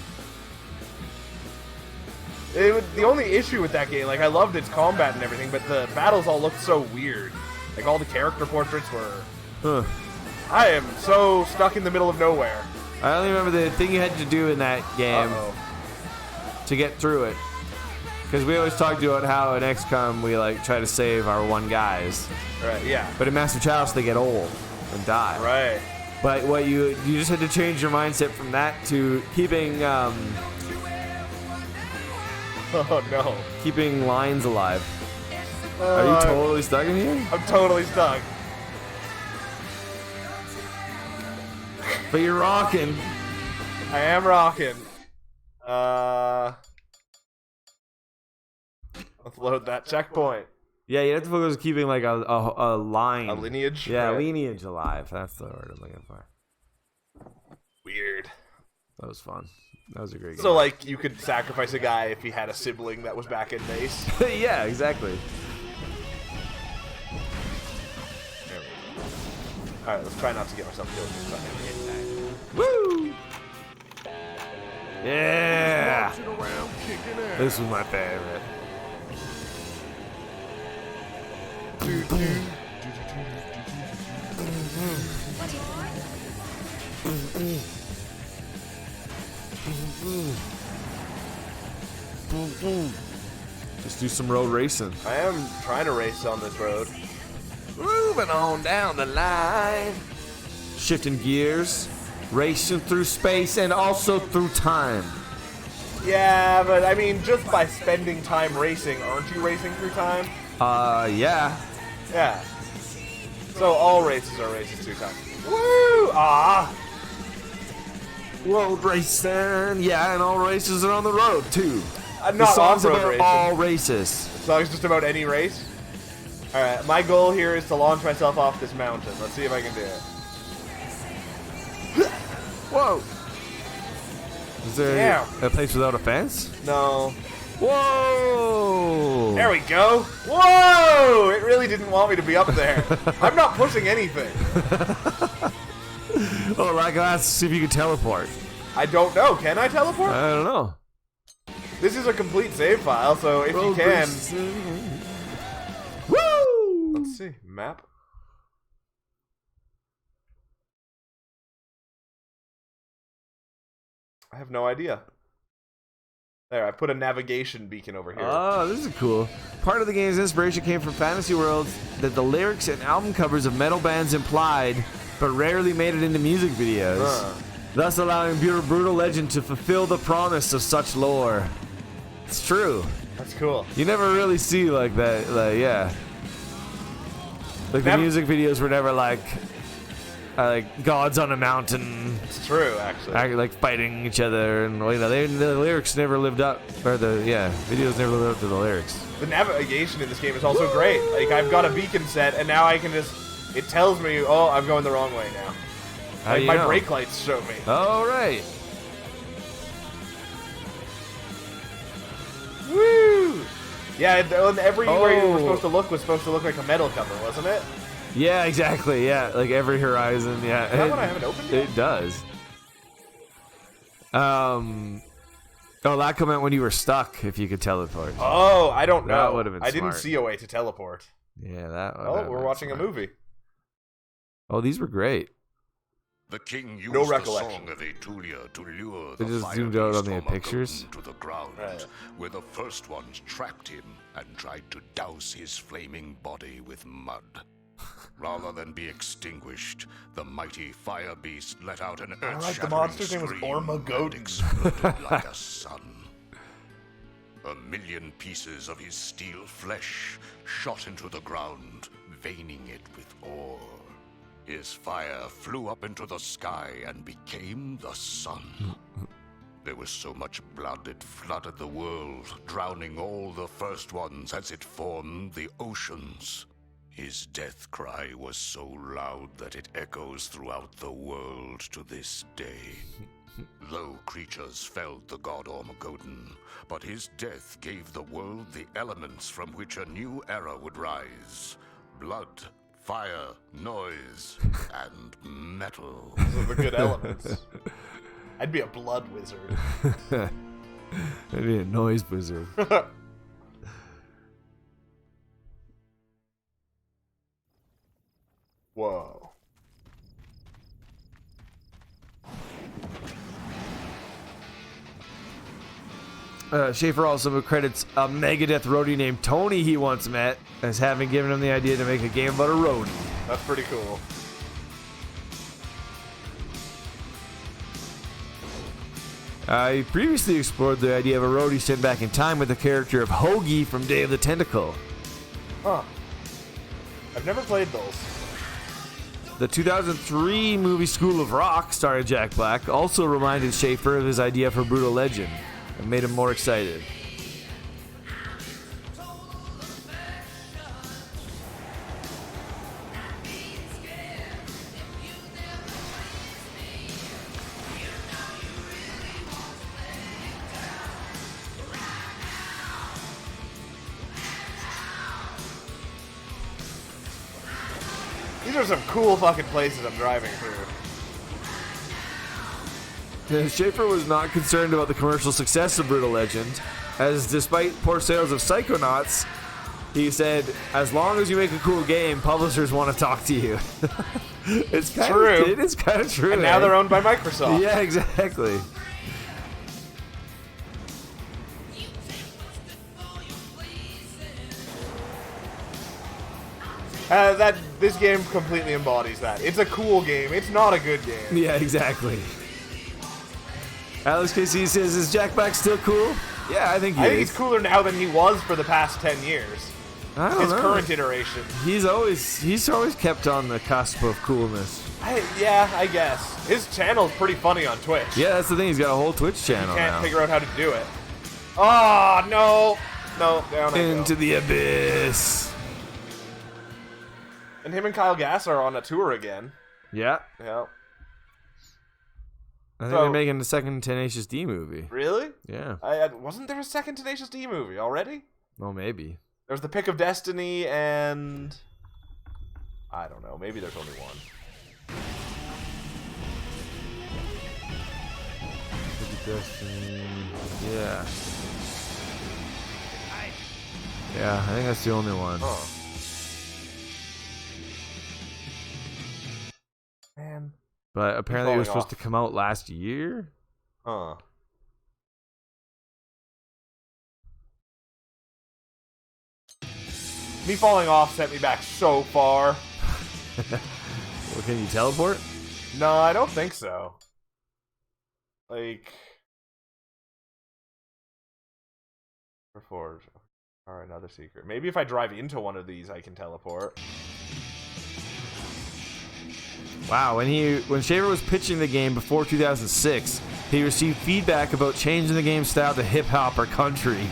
B: The only issue with that game, like I loved its combat and everything, but the battles all looked so weird. Like all the character portraits were.
A: Huh.
B: I am so stuck in the middle of nowhere.
A: I only remember the thing you had to do in that game to get through it. Because we always talked about how in XCOM we like try to save our one guys.
B: Right, yeah.
A: But in Master Chalice they get old and die.
B: Right.
A: But what you just had to change your mindset from that to keeping
B: Oh no.
A: keeping lines alive. Are you totally stuck in here?
B: I'm totally stuck.
A: But you're rocking.
B: I am rocking. Let's load that checkpoint.
A: Yeah, you have to focus on keeping like a line.
B: A lineage?
A: Yeah,
B: Right.
A: lineage alive. That's the word I'm looking for.
B: Weird.
A: That was fun. That was a great game.
B: So, like, you could sacrifice a guy if he had a sibling that was back in base.
A: Yeah, exactly.
B: There we go. Alright, let's try not to get myself killed this time.
A: Woo! Yeah!
J: Marching around kicking ass.
A: This was my favorite. Just do some road racing.
B: I am trying to race on this road.
A: Moving on down the line. Shifting gears. Racing through space and also through time.
B: Yeah, but I mean, just by spending time racing, aren't you racing through time?
A: Yeah.
B: Yeah. So all races are races through time. Woo! Ah!
A: Road racing. Yeah, and all races are on the road, too.
B: I'm
A: The
B: not
A: song's
B: off-road
A: about
B: racing.
A: all races.
B: The song's just about any race? Alright, my goal here is to launch myself off this mountain. Let's see if I can do it.
A: Whoa. Is there
B: Damn.
A: a place without a fence?
B: No.
A: Whoa!
B: There we go. Whoa! It really didn't want me to be up there. I'm not pushing anything.
A: Oh, like, let's see if you can teleport.
B: I don't know. Can I teleport?
A: I don't know.
B: This is a complete save file, so if you can...
A: Woo!
B: Let's see. Map. I have no idea. There, I put a navigation beacon over here.
A: Oh, this is cool. Part of the game's inspiration came from fantasy worlds that the lyrics and album covers of metal bands implied, but rarely made it into music videos. Thus allowing Brutal Legend to fulfill the promise of such lore. It's true.
B: That's cool.
A: You never really see like that, yeah. Like the music videos were never like gods on a mountain.
B: It's true, actually.
A: Like fighting each other, and you know, the lyrics never lived up, or videos never lived up to the lyrics.
B: The navigation in this game is also great. Like, I've got a beacon set, and now I can just... It tells me, oh, I'm going the wrong way now.
A: How
B: Like,
A: do you
B: my
A: know?
B: brake lights show me.
A: Oh, right.
B: Woo! Yeah, and everywhere you were supposed to look was supposed to look like a metal cover, wasn't it?
A: Yeah, exactly. Yeah, like every horizon. Yeah,
B: Is that one I haven't opened yet?
A: It does. Oh, that come out when you were stuck. If you could teleport.
B: Oh, I don't know.
A: That would have been
B: I didn't
A: smart.
B: see a way to teleport.
A: Yeah, that.
B: Oh, we're watching a movie.
A: Oh, these were great.
F: The king used
B: No
F: the
B: recollection.
F: song of Etulia to lure
A: They
F: the
A: just
F: fire
A: zoomed out on
F: beast
A: the pictures.
F: Armageddon to the ground,
B: Right.
F: where the first ones trapped him and tried to douse his flaming body with mud. Rather than be extinguished, the mighty fire beast let out an
B: Alright, the
F: earth-shattering
B: monster's name was
F: scream
B: Armageddon.
F: and exploded like a sun. 1,000,000 pieces of his steel flesh shot into the ground, veining it with ore. His fire flew up into the sky and became the sun. There was so much blood it flooded the world, drowning all the first ones as it formed the oceans. His death cry was so loud that it echoes throughout the world to this day. Low creatures felled the god Armageddon, but his death gave the world the elements from which a new era would rise. Blood, fire, noise, and metal.
B: Those are the good elements. I'd be a blood wizard.
A: Maybe a noise wizard.
B: Whoa.
A: Schaefer also credits a Megadeth roadie named Tony he once met as having given him the idea to make a game about a roadie.
B: That's pretty cool.
A: He previously explored the idea of a roadie sent back in time with the character of Hoagie from Day of the Tentacle.
B: Huh. I've never played those.
A: The 2003 movie School of Rock, starring Jack Black, also reminded Schaefer of his idea for Brutal Legend and made him more excited.
B: These are some cool fucking places I'm driving through.
A: Schaefer was not concerned about the commercial success of Brutal Legend, as despite poor sales of Psychonauts, he said, as long as you make a cool game, publishers want to talk to you. It's kind
B: True.
A: It is kind of true.
B: And now they're owned by Microsoft.
A: Yeah, exactly.
B: This game completely embodies that. It's a cool game. It's not a good game.
A: Yeah, exactly. Alex KC says, is Jack Black still cool? Yeah, I think he
B: I
A: is.
B: think he's cooler now than he was for the past 10 years.
A: I don't
B: His
A: know.
B: current iteration.
A: He's always kept on the cusp of coolness.
B: Yeah, I guess. His channel's pretty funny on Twitch.
A: Yeah, that's the thing. He's got a whole Twitch channel
B: Can't
A: now.
B: figure out how to do it. Oh, no. No, down I
A: Into
B: go.
A: the abyss.
B: And him and Kyle Gass are on a tour again.
A: Yeah.
B: Yeah.
A: I think
B: So-
A: they're making the second Tenacious D movie.
B: Really?
A: Yeah.
B: Wasn't there a second Tenacious D movie already?
A: Well, maybe.
B: There's the Pick of Destiny and... I don't know. Maybe there's only one.
A: Yeah. Yeah, I think that's the only one.
B: Huh. Man.
A: But apparently it was
B: falling
A: supposed to come out last year.
B: Huh. Me falling off sent me back so far.
A: Well, can you teleport?
B: No, I don't think so. Like... Reforged. Alright, another secret. Maybe if I drive into one of these, I can teleport.
A: Wow, when Shaver was pitching the game before 2006, he received feedback about changing the game style to hip hop or country.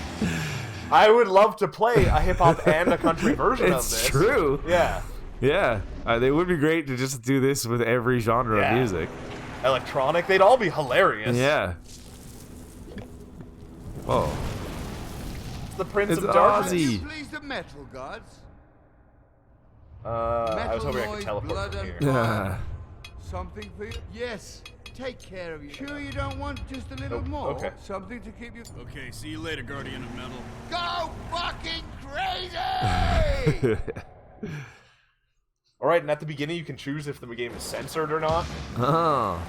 B: I would love to play a hip-hop and a country version of this.
A: It's true.
B: Yeah.
A: Yeah, they would be great to just do this with every genre
B: Yeah.
A: of music.
B: Electronic, they'd all be hilarious.
A: Yeah. Whoa.
B: It's the Prince
A: It's
B: of Darkness.
A: Ozzy.
J: Please the metal gods.
B: I was hoping I could teleport from here.
A: Yeah.
J: Something for you? Yes. Take care of you. Sure you don't want just a little
B: Nope.
J: more?
B: Okay.
J: Something to keep you...
K: Okay, see you later, Guardian of Metal.
J: Go fucking crazy!
B: Alright, and at the beginning you can choose if the game is censored or not.
A: Oh.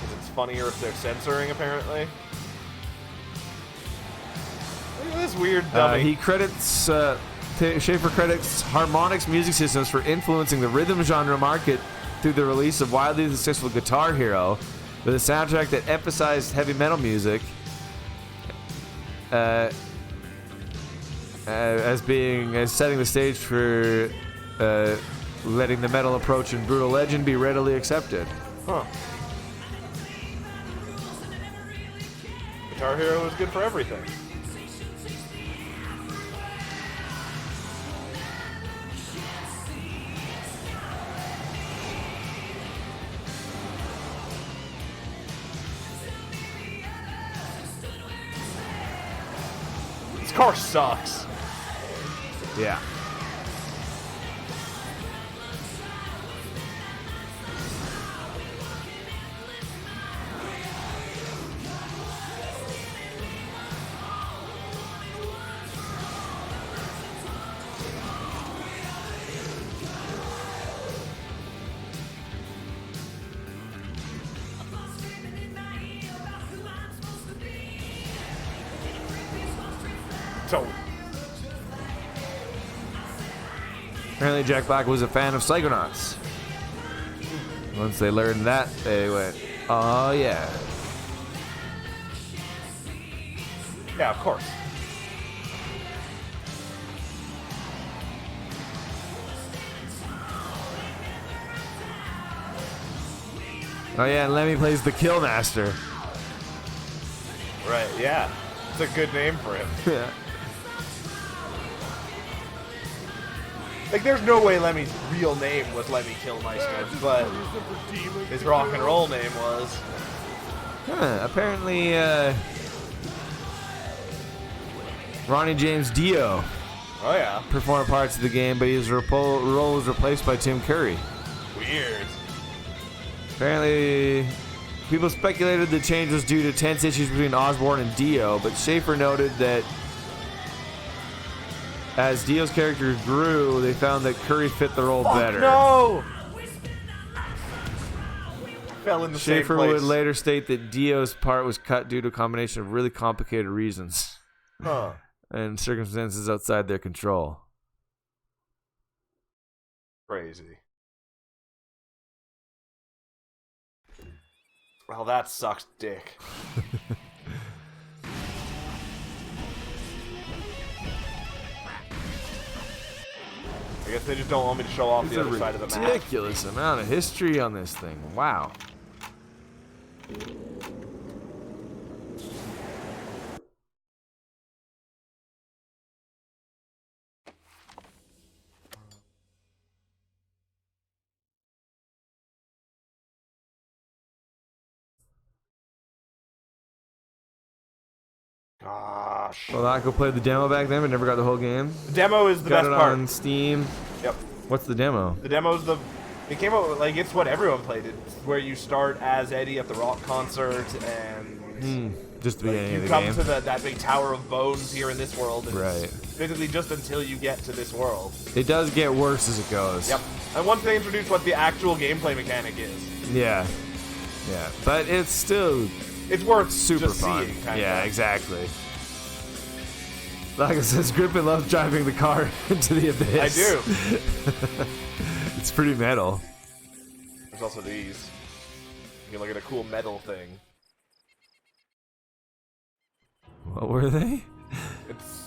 B: Because it's funnier if they're censoring, apparently. Look at this weird dummy.
A: He credits Schaefer credits Harmonix Music Systems for influencing the rhythm genre market through the release of wildly successful Guitar Hero, with a soundtrack that emphasized heavy metal music as setting the stage for letting the metal approach in Brutal Legend be readily accepted.
B: Huh. Guitar Hero is good for everything. This car sucks.
A: Yeah.
B: So
A: Apparently Jack Black was a fan of Psychonauts. Once they learned that, they went, oh yeah.
B: yeah, of course.
A: Oh yeah, and Lemmy plays the Killmaster.
B: Right, yeah. It's a good name for him.
A: Yeah.
B: Like, there's no way Lemmy's real name was Lemmy Killmeister, but his rock and roll name was.
A: Apparently, Ronnie James Dio
B: Oh, yeah.
A: performed parts of the game, but his role was replaced by Tim Curry.
B: Weird.
A: Apparently, people speculated the change was due to tense issues between Osborne and Dio, but Schaefer noted that as Dio's character grew, they found that Curry fit the role better.
B: No! Fell in the
A: Schaefer
B: same place.
A: would later state that Dio's part was cut due to a combination of really complicated reasons
B: Huh.
A: and circumstances outside their control.
B: Crazy. Well, that sucks dick. I guess they just don't want me to show off
A: It's
B: the
A: a
B: other side of the map.
A: ridiculous amount of history on this thing. Wow.
B: Gosh.
A: Well, I could play the demo back then, but never got the whole game.
B: The demo is the
A: Got
B: best
A: it
B: part.
A: on Steam.
B: Yep.
A: What's the demo?
B: The demo's the. It came out like it's what everyone played. It's where you start as Eddie at the rock concert, and
A: Just the
B: like,
A: beginning
B: you
A: of the
B: come
A: game.
B: to that big tower of bones here in this world. And
A: Right.
B: it's basically just until you get to this world.
A: It does get worse as it goes.
B: Yep. And once they introduce what the actual gameplay mechanic is,
A: Yeah. Yeah. But it's still
B: it's worth
A: super
B: just
A: fun.
B: seeing. Kinda.
A: Yeah, exactly. Like I said, Grimpen loves driving the car into the abyss.
B: I do.
A: It's pretty metal.
B: There's also these. You can look at a cool metal thing.
A: What were they?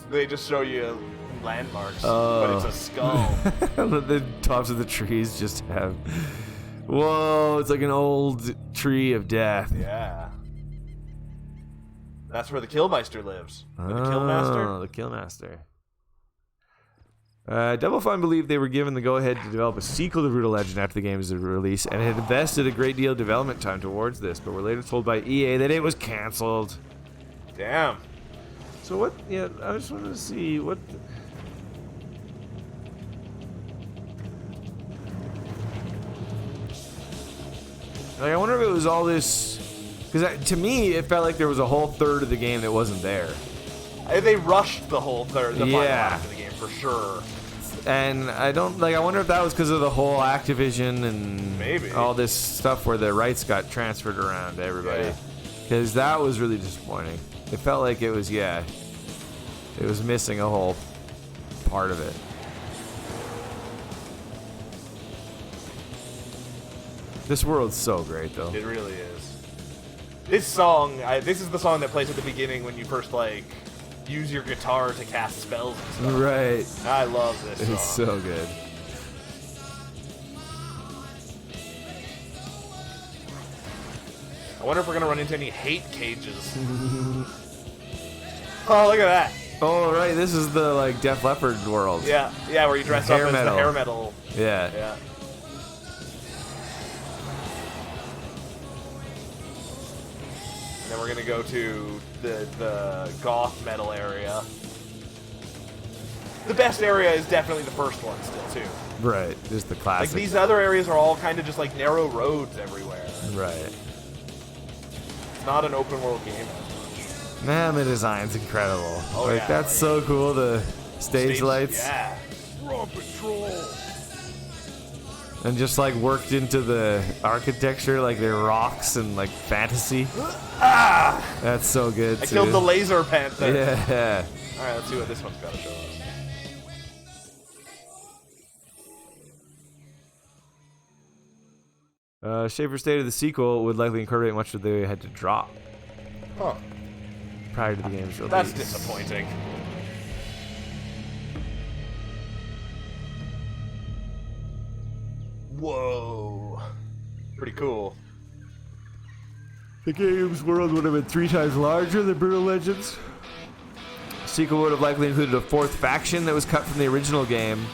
B: They just show you landmarks,
A: Oh.
B: but it's a skull.
A: The tops of the trees just have. Whoa! It's like an old tree of death.
B: Yeah. That's where the Killmeister lives. Or the Killmaster?
A: Oh, the Killmaster. Double Fine believed they were given the go-ahead to develop a sequel to Brutal Legend after the game's release, and had invested a great deal of development time towards this, but were later told by EA that it was cancelled.
B: Damn.
A: So what? Yeah, I just wanted to see what. Like, I wonder if it was all this. Because to me, it felt like there was a whole third of the game that wasn't there.
B: They rushed the whole third, the final
A: Yeah.
B: half of the game for sure.
A: And I don't like. I wonder if that was because of the whole Activision and
B: Maybe.
A: all this stuff where the rights got transferred around to everybody.
B: Yeah.
A: Because that was really disappointing. It felt like it was it was missing a whole part of it. This world's so great, though.
B: It really is. This song, this is the song that plays at the beginning when you first like use your guitar to cast spells and stuff.
A: Right.
B: I love this song.
A: It's so good.
B: I wonder if we're gonna run into any hate cages. Oh, look at that.
A: Oh, right. This is the like Def Leppard world.
B: Yeah, yeah, where you dress up
A: hair
B: as
A: metal.
B: the hair metal.
A: Yeah.
B: Yeah. And then we're gonna go to the goth metal area. The best area is definitely the first one still too.
A: Right. Just the
B: Like
A: classic.
B: these other areas are all kind of just like narrow roads everywhere.
A: Right.
B: It's not an open world game.
A: Man, the design's incredible.
B: Oh,
A: like
B: yeah,
A: that's so cool. The stage lights.
B: Yeah.
J: We're on patrol.
A: And just like worked into the architecture, like they're rocks and like fantasy. That's so good.
B: I killed the laser panther.
A: Yeah.
B: All right, let's see what this one's got to show us.
A: Schaefer stated the sequel would likely incorporate much of they had to drop
B: Huh.
A: prior to the game's release.
B: That's disappointing. Whoa. Pretty cool.
A: The game's world would have been 3 times larger than Brutal Legends. The sequel would have likely included a 4th faction that was cut from the original game.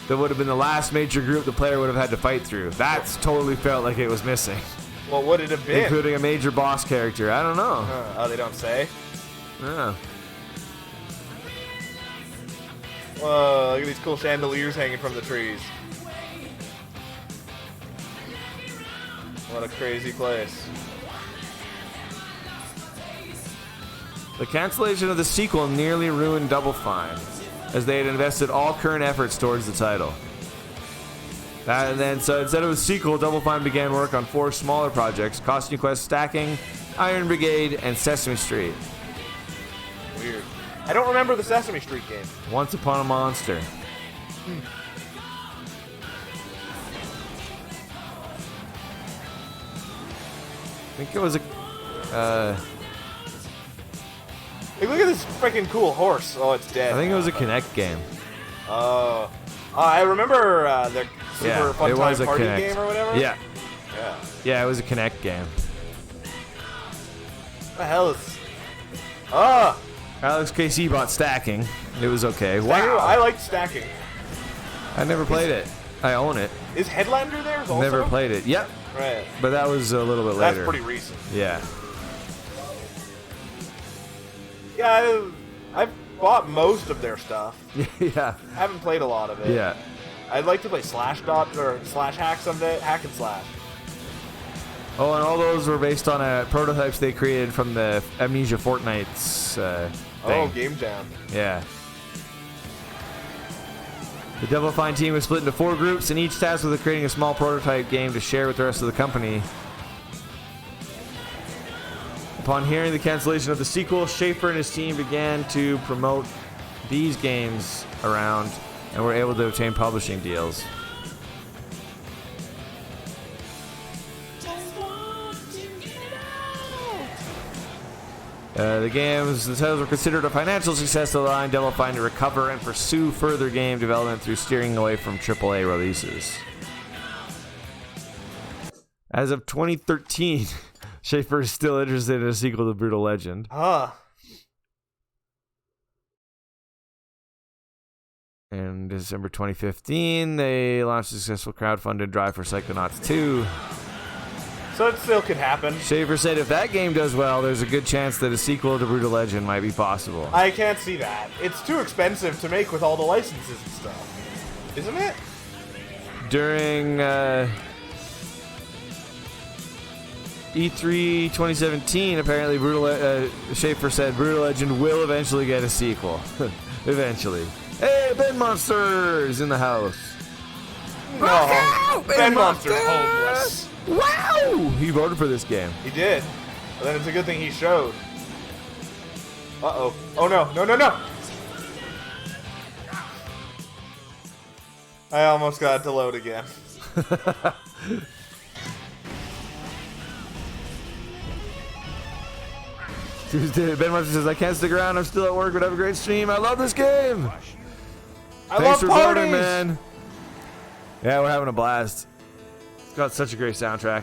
A: That would have been the last major group the player would have had to fight through. That's totally felt like it was missing.
B: What would it have been?
A: Including a major boss character. I don't know.
B: Oh, they don't say?
A: Yeah.
B: Whoa, look at these cool chandeliers hanging from the trees. What a crazy place.
A: The cancellation of the sequel nearly ruined Double Fine, as they had invested all current efforts towards the title. And then, so instead of a sequel, Double Fine began work on 4 smaller projects: Costume Quest Stacking, Iron Brigade, and Sesame Street.
B: Weird. I don't remember the Sesame Street game.
A: Once Upon a Monster. I think it was a...
B: Hey, look at this freaking cool horse. Oh, it's dead.
A: I think it was a Kinect game.
B: Oh. I remember the Super Fun
A: it
B: Time
A: was a
B: Party
A: Kinect
B: game or whatever?
A: Yeah.
B: Yeah.
A: Yeah, it was a Kinect game.
B: What the hell is... Ah!
A: Alex KC bought Stacking. It was okay.
B: Stacking,
A: Wow.
B: I liked Stacking.
A: I never played it. I own it.
B: Is Headlander there also?
A: Never played it. Yep.
B: Right.
A: But that was a little bit
B: That's
A: later.
B: pretty recent.
A: Yeah.
B: Yeah, I've bought most of their stuff.
A: Yeah.
B: I haven't played a lot of it.
A: Yeah.
B: I'd like to play Slash Hack someday. Hack and Slash.
A: Oh, and all those were based on prototypes they created from the Amnesia Fortnite's thing.
B: Oh, Game Jam.
A: Yeah. The Double Fine team was split into 4 groups, and each tasked with creating a small prototype game to share with the rest of the company. Upon hearing the cancellation of the sequel, Schaefer and his team began to promote these games around and were able to obtain publishing deals. The titles were considered a financial success that allowed Double Fine to recover and pursue further game development through steering away from AAA releases. As of 2013, Schaefer is still interested in a sequel to Brutal Legend.
B: Huh.
A: In December 2015, they launched a successful crowdfunded drive for Psychonauts 2.
B: So it still could happen.
A: Schaefer said if that game does well, there's a good chance that a sequel to Brutal Legend might be possible.
B: I can't see that. It's too expensive to make with all the licenses and stuff. Isn't it?
A: During E3 2017, apparently Schaefer said Brutal Legend will eventually get a sequel. Eventually. Hey, Ben Monster is in the house.
B: No, Ben Monster's homeless.
A: Wow! He voted for this game.
B: He did. But then it's a good thing he showed. Uh-oh. Oh, no. No, no, no! I almost got it to load again.
A: Ben Monster says, I can't stick around. I'm still at work, but have a great stream. I love this game.
B: I
A: Thanks
B: love
A: for
B: parties!
A: voting, man. Yeah, we're having a blast. It's got such a great soundtrack.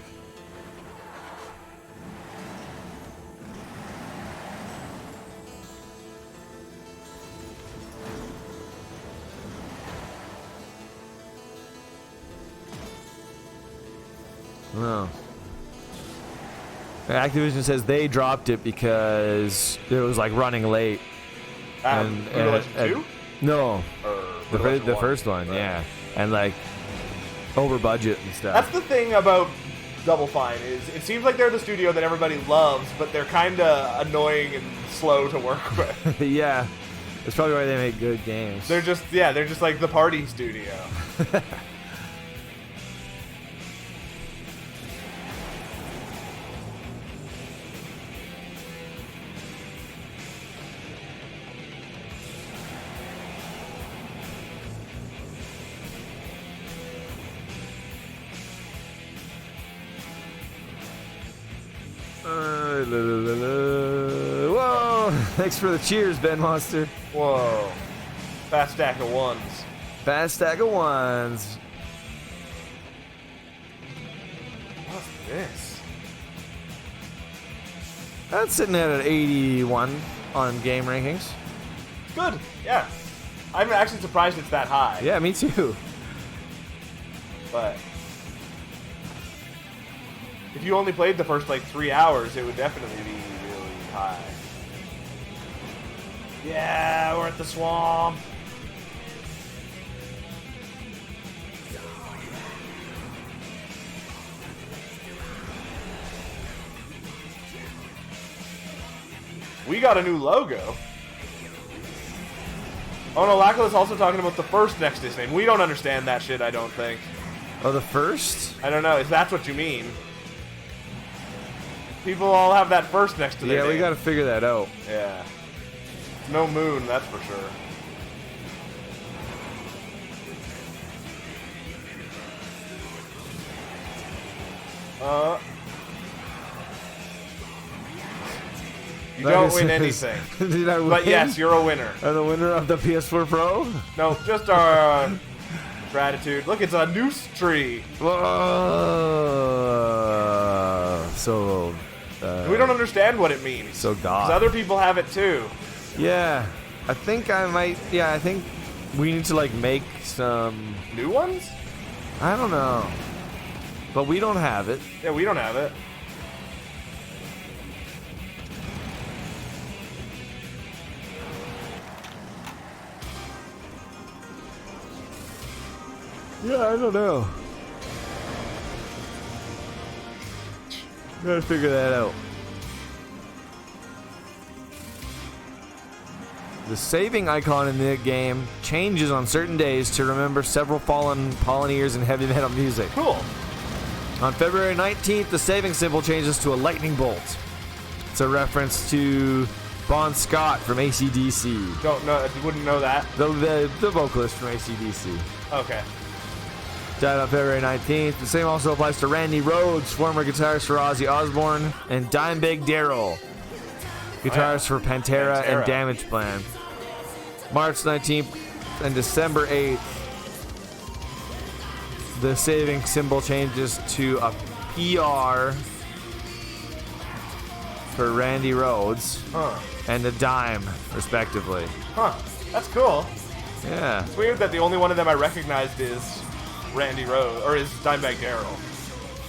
A: Oh. Activision says they dropped it because it was like running late.
B: Brutal Legend 2?
A: No,
B: Or
A: the first one,
B: right.
A: yeah, and like over budget and stuff.
B: That's the thing about Double Fine is it seems like they're the studio that everybody loves, but they're kind of annoying and slow to work with.
A: Yeah, that's probably why they make good games.
B: They're just like the party studio.
A: Whoa! Thanks for the cheers, Ben Monster.
B: Whoa. Fast stack of ones.
A: Fast stack of ones.
B: What's this?
A: That's sitting at an 81 on game rankings.
B: Good. Yeah. I'm actually surprised it's that high.
A: Yeah, me too.
B: But if you only played the first like 3 hours, it would definitely be really high. Yeah, we're at the swamp. We got a new logo. Oh no, Lacula's also talking about the first Nexus name. We don't understand that shit, I don't think.
A: Oh, the first?
B: I don't know, if that's what you mean. People all have that first next to their name.
A: Yeah, we gotta figure that out.
B: Yeah. No moon, that's for sure. You don't win anything.
A: Did I win?
B: But yes, you're a winner.
A: I'm the winner of the PS4 Pro?
B: No, just our gratitude. Look, it's a noose tree.
A: Whoa. So...
B: we don't understand what it means.
A: So
B: Because
A: God.
B: other people have it too.
A: Yeah. I think I might... Yeah, I think we need to, like, make some...
B: New ones?
A: I don't know. But we don't have it.
B: Yeah, we don't have it.
A: Yeah, I don't know. Gotta figure that out. The saving icon in the game changes on certain days to remember several fallen pioneers in heavy metal music.
B: Cool.
A: On February 19th, the saving symbol changes to a lightning bolt. It's a reference to Bon Scott from AC/DC.
B: Don't know. Wouldn't know that.
A: The vocalist from AC/DC.
B: Okay.
A: Died on February 19th. The same also applies to Randy Rhoads, former guitarist for Ozzy Osbourne, and Dimebag Darrell, guitarist for Pantera and Damage Plan. March 19th and December 8th, the saving symbol changes to a PR for Randy Rhoads and a dime, respectively.
B: Huh. That's cool.
A: Yeah.
B: It's weird that the only one of them I recognized is Randy Rhoads, or is Dimebag Darrell.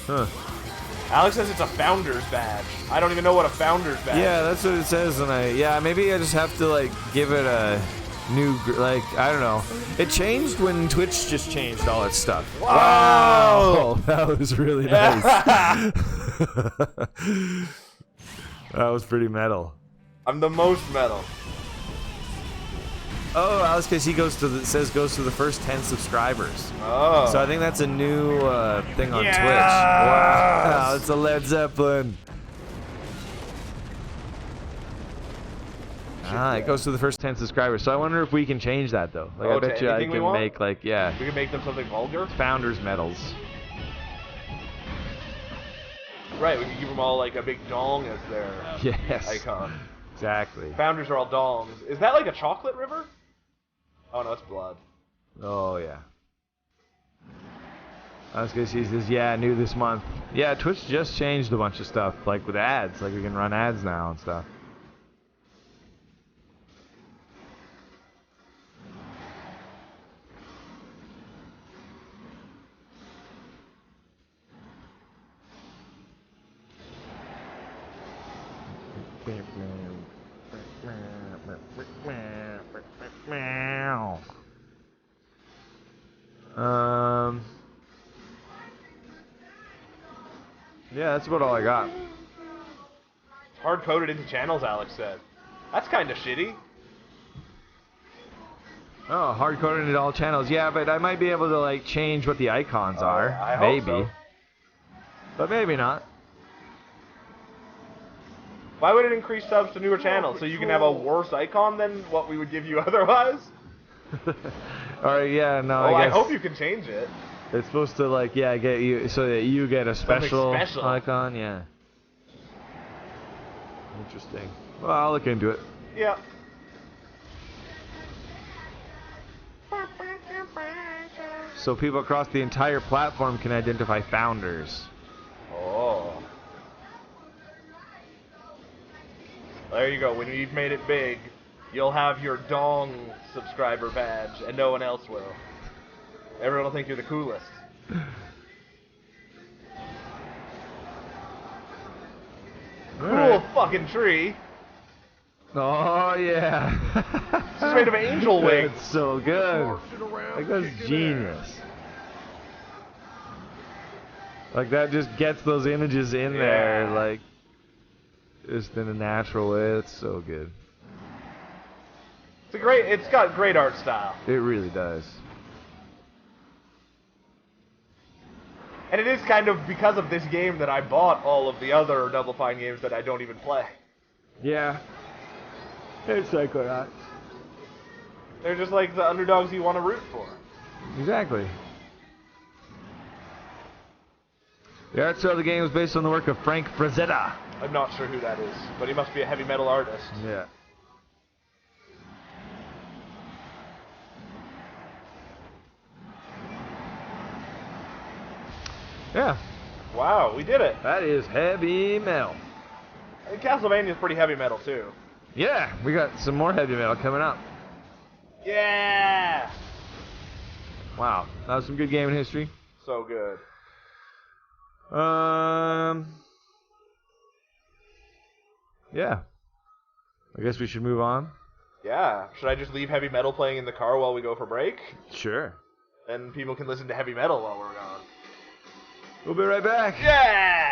A: Huh.
B: Alex says it's a founder's badge. I don't even know what a founder's badge
A: Yeah, that's what it says, and maybe I just have to, like, give it a new, like, I don't know. It changed when Twitch just changed all its stuff.
B: Wow!
A: That was really nice. That was pretty metal.
B: I'm the most metal.
A: Oh, Alex KC goes to the first 10 subscribers.
B: Oh.
A: So I think that's a new thing on
B: Yes!
A: Twitch. Wow, it's a Led Zeppelin. It goes to the first 10 subscribers. So I wonder if we can change that though. Like I bet you I can make
B: We can make them something vulgar.
A: Founders medals.
B: Right, we can give them all like a big dong as their icon.
A: Exactly.
B: Founders are all dongs. Is that like a chocolate river? Oh no, it's blood.
A: Oh yeah. I was gonna see says, yeah, new this month. Yeah, Twitch just changed a bunch of stuff, like with ads. Like we can run ads now and stuff. Yeah, that's about all I got.
B: It's hard-coded into channels, Alex said. That's kind of shitty.
A: Oh, hard-coded into all channels. Yeah, but I might be able to like change what the icons are.
B: I hope
A: maybe.
B: so.
A: But maybe not.
B: Why would it increase subs to newer channels? So you can have a worse icon than what we would give you otherwise?
A: Alright, yeah, no,
B: Oh,
A: I guess.
B: I hope you can change it.
A: It's supposed to like, yeah, get you so that you get a special
B: special.
A: icon, yeah. Interesting. Well, I'll look into it.
B: Yeah.
A: So people across the entire platform can identify founders.
B: Oh. There you go. When you've made it big, you'll have your dong subscriber badge, and no one else will. Everyone will think you're the coolest. Cool
A: Alright.
B: fucking tree.
A: Oh, yeah.
B: This is made of angel wings.
A: It's so good.
J: Marching around,
A: Like, that's
J: kicking
A: genius.
J: ass.
A: Like, that just gets those images in there, like, just in a natural way. It's so good.
B: It's got great art style.
A: It really does.
B: And it is kind of because of this game that I bought all of the other Double Fine games that I don't even play.
A: Yeah. It's like that.
B: They're just like the underdogs you want to root for.
A: Exactly. The art style of the game is based on the work of Frank Frazetta.
B: I'm not sure who that is, but he must be a heavy metal artist.
A: Yeah. Yeah.
B: Wow, we did it.
A: That is heavy metal.
B: And Castlevania's pretty heavy metal too.
A: Yeah, we got some more heavy metal coming up.
B: Yeah!
A: Wow, that was some good gaming history.
B: So good.
A: Yeah. I guess we should move on.
B: Yeah. Should I just leave heavy metal playing in the car while we go for break?
A: Sure.
B: And people can listen to heavy metal while we're gone.
A: We'll be right back.
B: Yeah!